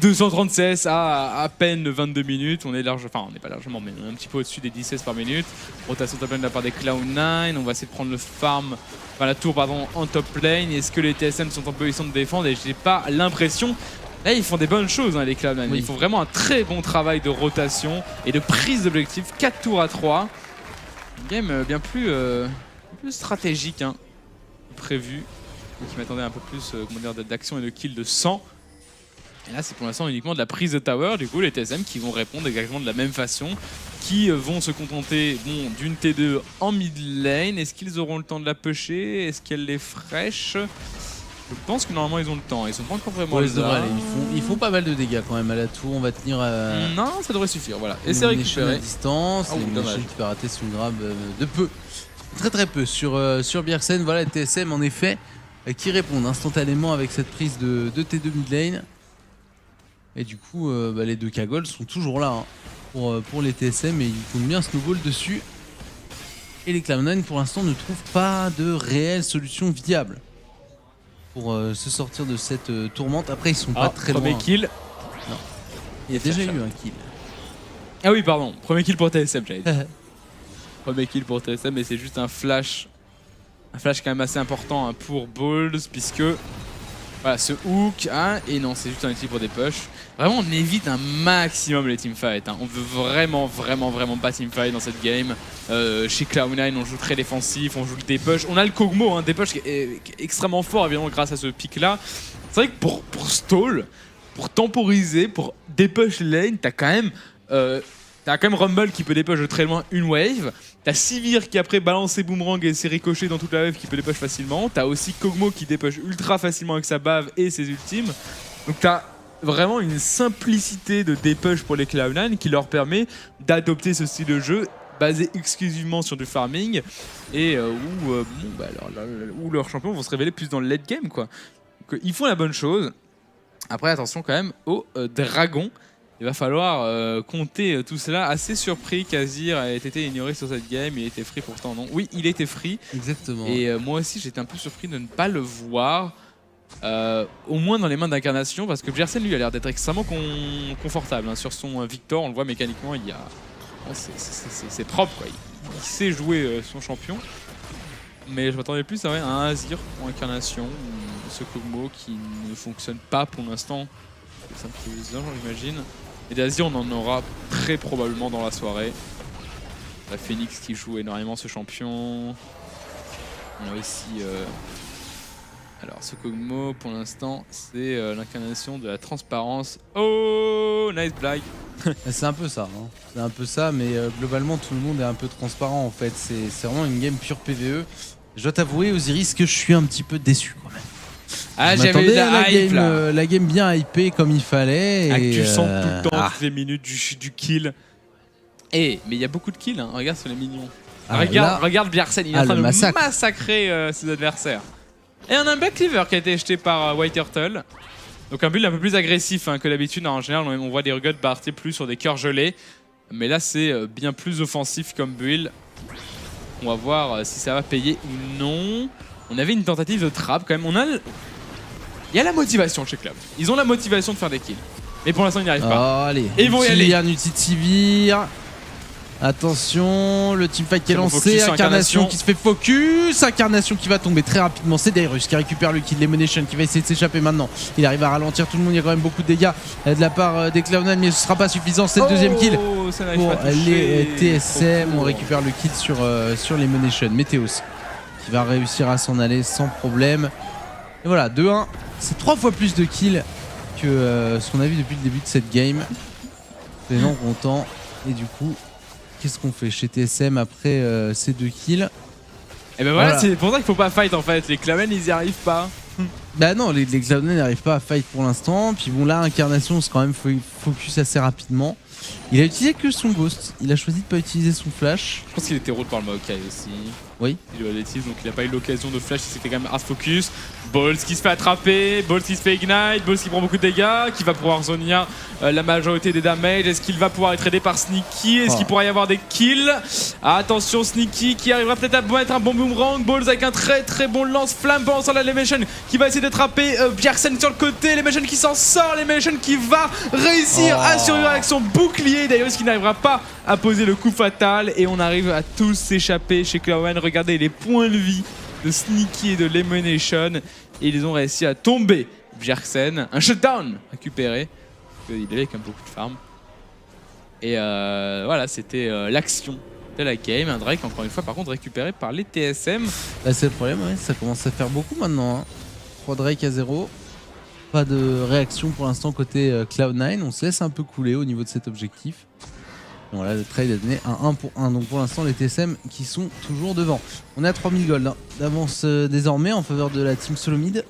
230 CS à peine 22 minutes. On est large, enfin, on n'est pas largement, mais on est un petit peu au-dessus des 10 CS par minute. Rotation top lane de la part des Cloud9. On va essayer de prendre le farm, enfin la tour, pardon, en top lane. Est-ce que les TSM sont en position de défendre? Et j'ai pas l'impression. Là, ils font des bonnes choses, hein, les Cloud9. Oui. Ils font vraiment un très bon travail de rotation et de prise d'objectif. 4 tours à 3. Une game bien plus stratégique hein, prévu. Qui m'attendait un peu plus d'action et de kill de 100. Et là, c'est pour l'instant uniquement de la prise de tower. Du coup, les TSM qui vont répondre exactement de la même façon, qui vont se contenter d'une T2 en mid lane. Est-ce qu'ils auront le temps de la pusher? Est-ce qu'elle est fraîche? Je pense que normalement ils ont le temps, ils sont pas encore vraiment là. Ils font pas mal de dégâts quand même à la tour, on va tenir non, ça devrait suffire, voilà. Et c'est récupéré à distance, oh, les machines qui peuvent rater sous le grab de peu. Très peu sur Bjersen, voilà les TSM en effet qui répondent instantanément avec cette prise de T2 mid lane. Et du coup les 2 cagoles sont toujours là hein, pour les TSM et ils comptent bien snowball dessus. Et les Cloud9 pour l'instant ne trouvent pas de réelle solution viable pour se sortir de cette tourmente. Après ils sont pas très loin. Premier kill. Non. Il y a déjà eu un kill. Ah oui pardon, premier kill pour TSM j'avais dit. Premier kill pour TSM, mais c'est juste un flash quand même assez important hein, pour Balls, puisque voilà ce hook hein, et non c'est juste un outil pour des push. Vraiment on évite un maximum les teamfights hein. On veut vraiment pas teamfight dans cette game. Chez Cloud9 on joue très défensif, on joue le D-push, on a le Kog'Maw, hein, D-push qui est extrêmement fort évidemment grâce à ce pic là. C'est vrai que pour stall, pour temporiser, pour D-push lane, t'as quand même Rumble qui peut dépush de très loin une wave. T'as Sivir qui après balance ses boomerangs et ses ricochets dans toute la wave qui peut dépush facilement. T'as aussi Kog'Maw qui dépush ultra facilement avec sa bave et ses ultimes. Donc t'as vraiment une simplicité de dépush pour les Cloud9 qui leur permet d'adopter ce style de jeu basé exclusivement sur du farming et où leurs champions vont se révéler plus dans le late game quoi. Donc, ils font la bonne chose. Après attention quand même au dragon. Il va falloir compter tout cela. Assez surpris qu'Azir ait été ignoré sur cette game. Il était free pourtant non. Oui, il était free. Exactement. Et moi aussi j'étais un peu surpris de ne pas le voir. Au moins dans les mains d'Incarnation. Parce que Bjersen lui a l'air d'être extrêmement confortable hein. Sur son Victor, on le voit mécaniquement, il y a... c'est propre quoi. Il sait jouer son champion. Mais je m'attendais plus à un Azir pour Incarnation. Ce Kog'Maw qui ne fonctionne pas pour l'instant. C'est un peu bizarre j'imagine. Et d'Azir on en aura très probablement dans la soirée. La Phoenix qui joue énormément ce champion. On a aussi... Alors ce Kog'Maw pour l'instant c'est l'incarnation de la transparence. Oh nice blague. C'est un peu ça, hein. C'est un peu ça, mais globalement tout le monde est un peu transparent en fait. C'est vraiment une game pure PvE. Je dois t'avouer Osiris que je suis un petit peu déçu quand même. Ah j'avais eu la hype là. La game bien hypée comme il fallait. Ah, et tu sens tout le temps toutes les minutes du kill. Mais il y a beaucoup de kills, hein. Regarde sur les minions. Regarde Bjersen, il est en train de massacrer ses adversaires. Et on a un back cleaver qui a été jeté par White Turtle. Donc un build un peu plus agressif hein, que d'habitude. En général on voit des Urgot partir plus sur des cœurs gelés. Mais là c'est bien plus offensif comme build. On va voir si ça va payer ou non. On avait une tentative de trap quand même. Il y a la motivation chez Club. Ils ont la motivation de faire des kills. Mais pour l'instant ils n'y arrivent pas. Allez. Et ils vont y aller. Un outil de Sivir. Attention, le teamfight qui est lancé, Incarnation qui se fait focus, Incarnation qui va tomber très rapidement, c'est Dairus qui récupère le kill, Lemonation qui va essayer de s'échapper maintenant, il arrive à ralentir tout le monde, il y a quand même beaucoup de dégâts de la part des Cloud9 mais ce sera pas suffisant, c'est le deuxième kill pour les TSM, on récupère le kill sur Lemonation, Météos qui va réussir à s'en aller sans problème, et voilà 2-1, c'est 3 fois plus de kills que ce qu'on a vu depuis le début de cette game, les gens contents, et du coup qu'est-ce qu'on fait chez TSM après ces 2 kills? Et ben voilà, c'est pour ça qu'il faut pas fight en fait. Les Cloud9 ils y arrivent pas. Bah non, les Cloud9 n'arrivent pas à fight pour l'instant. Puis bon là, Incarnation c'est quand même focus assez rapidement. Il a utilisé que son ghost. Il a choisi de pas utiliser son flash. Je pense qu'il était route par le Maokai aussi. Oui. Il doit bêtise, donc il n'a pas eu l'occasion de flash, c'était quand même hard focus. Balls qui se fait attraper, Balls qui se fait ignite, Balls qui prend beaucoup de dégâts, qui va pouvoir zoner la majorité des damages. Est-ce qu'il va pouvoir être aidé par Sneaky? Est-ce qu'il pourra y avoir des kills? Attention, Sneaky qui arrivera peut-être à mettre un bon boomerang. Balls avec un très bon lance-flamme pendant ça, l'Elemation qui va essayer d'attraper Bjergsen sur le côté. L'Elemation qui s'en sort, l'Elemation qui va réussir à survivre avec son bouclier. D'ailleurs, ce qui n'arrivera pas à poser le coup fatal. Et on arrive à tous s'échapper chez Cloud9. Regardez les points de vie de Sneaky et de Lemonation. Et ils ont réussi à tomber Bjergsen. Un shutdown récupéré. Il avait quand même beaucoup de farm. Et voilà, c'était l'action de la game. Un Drake, encore une fois, par contre, récupéré par les TSM. Bah, c'est le problème, ouais. Ça commence à faire beaucoup maintenant. Hein. 3 Drake à 0. Pas de réaction pour l'instant côté Cloud9. On se laisse un peu couler au niveau de cet objectif. Et voilà, le trade a donné un 1 pour 1. Donc pour l'instant, les TSM qui sont toujours devant. On est à 3000 gold hein, d'avance désormais en faveur de la team Solomid.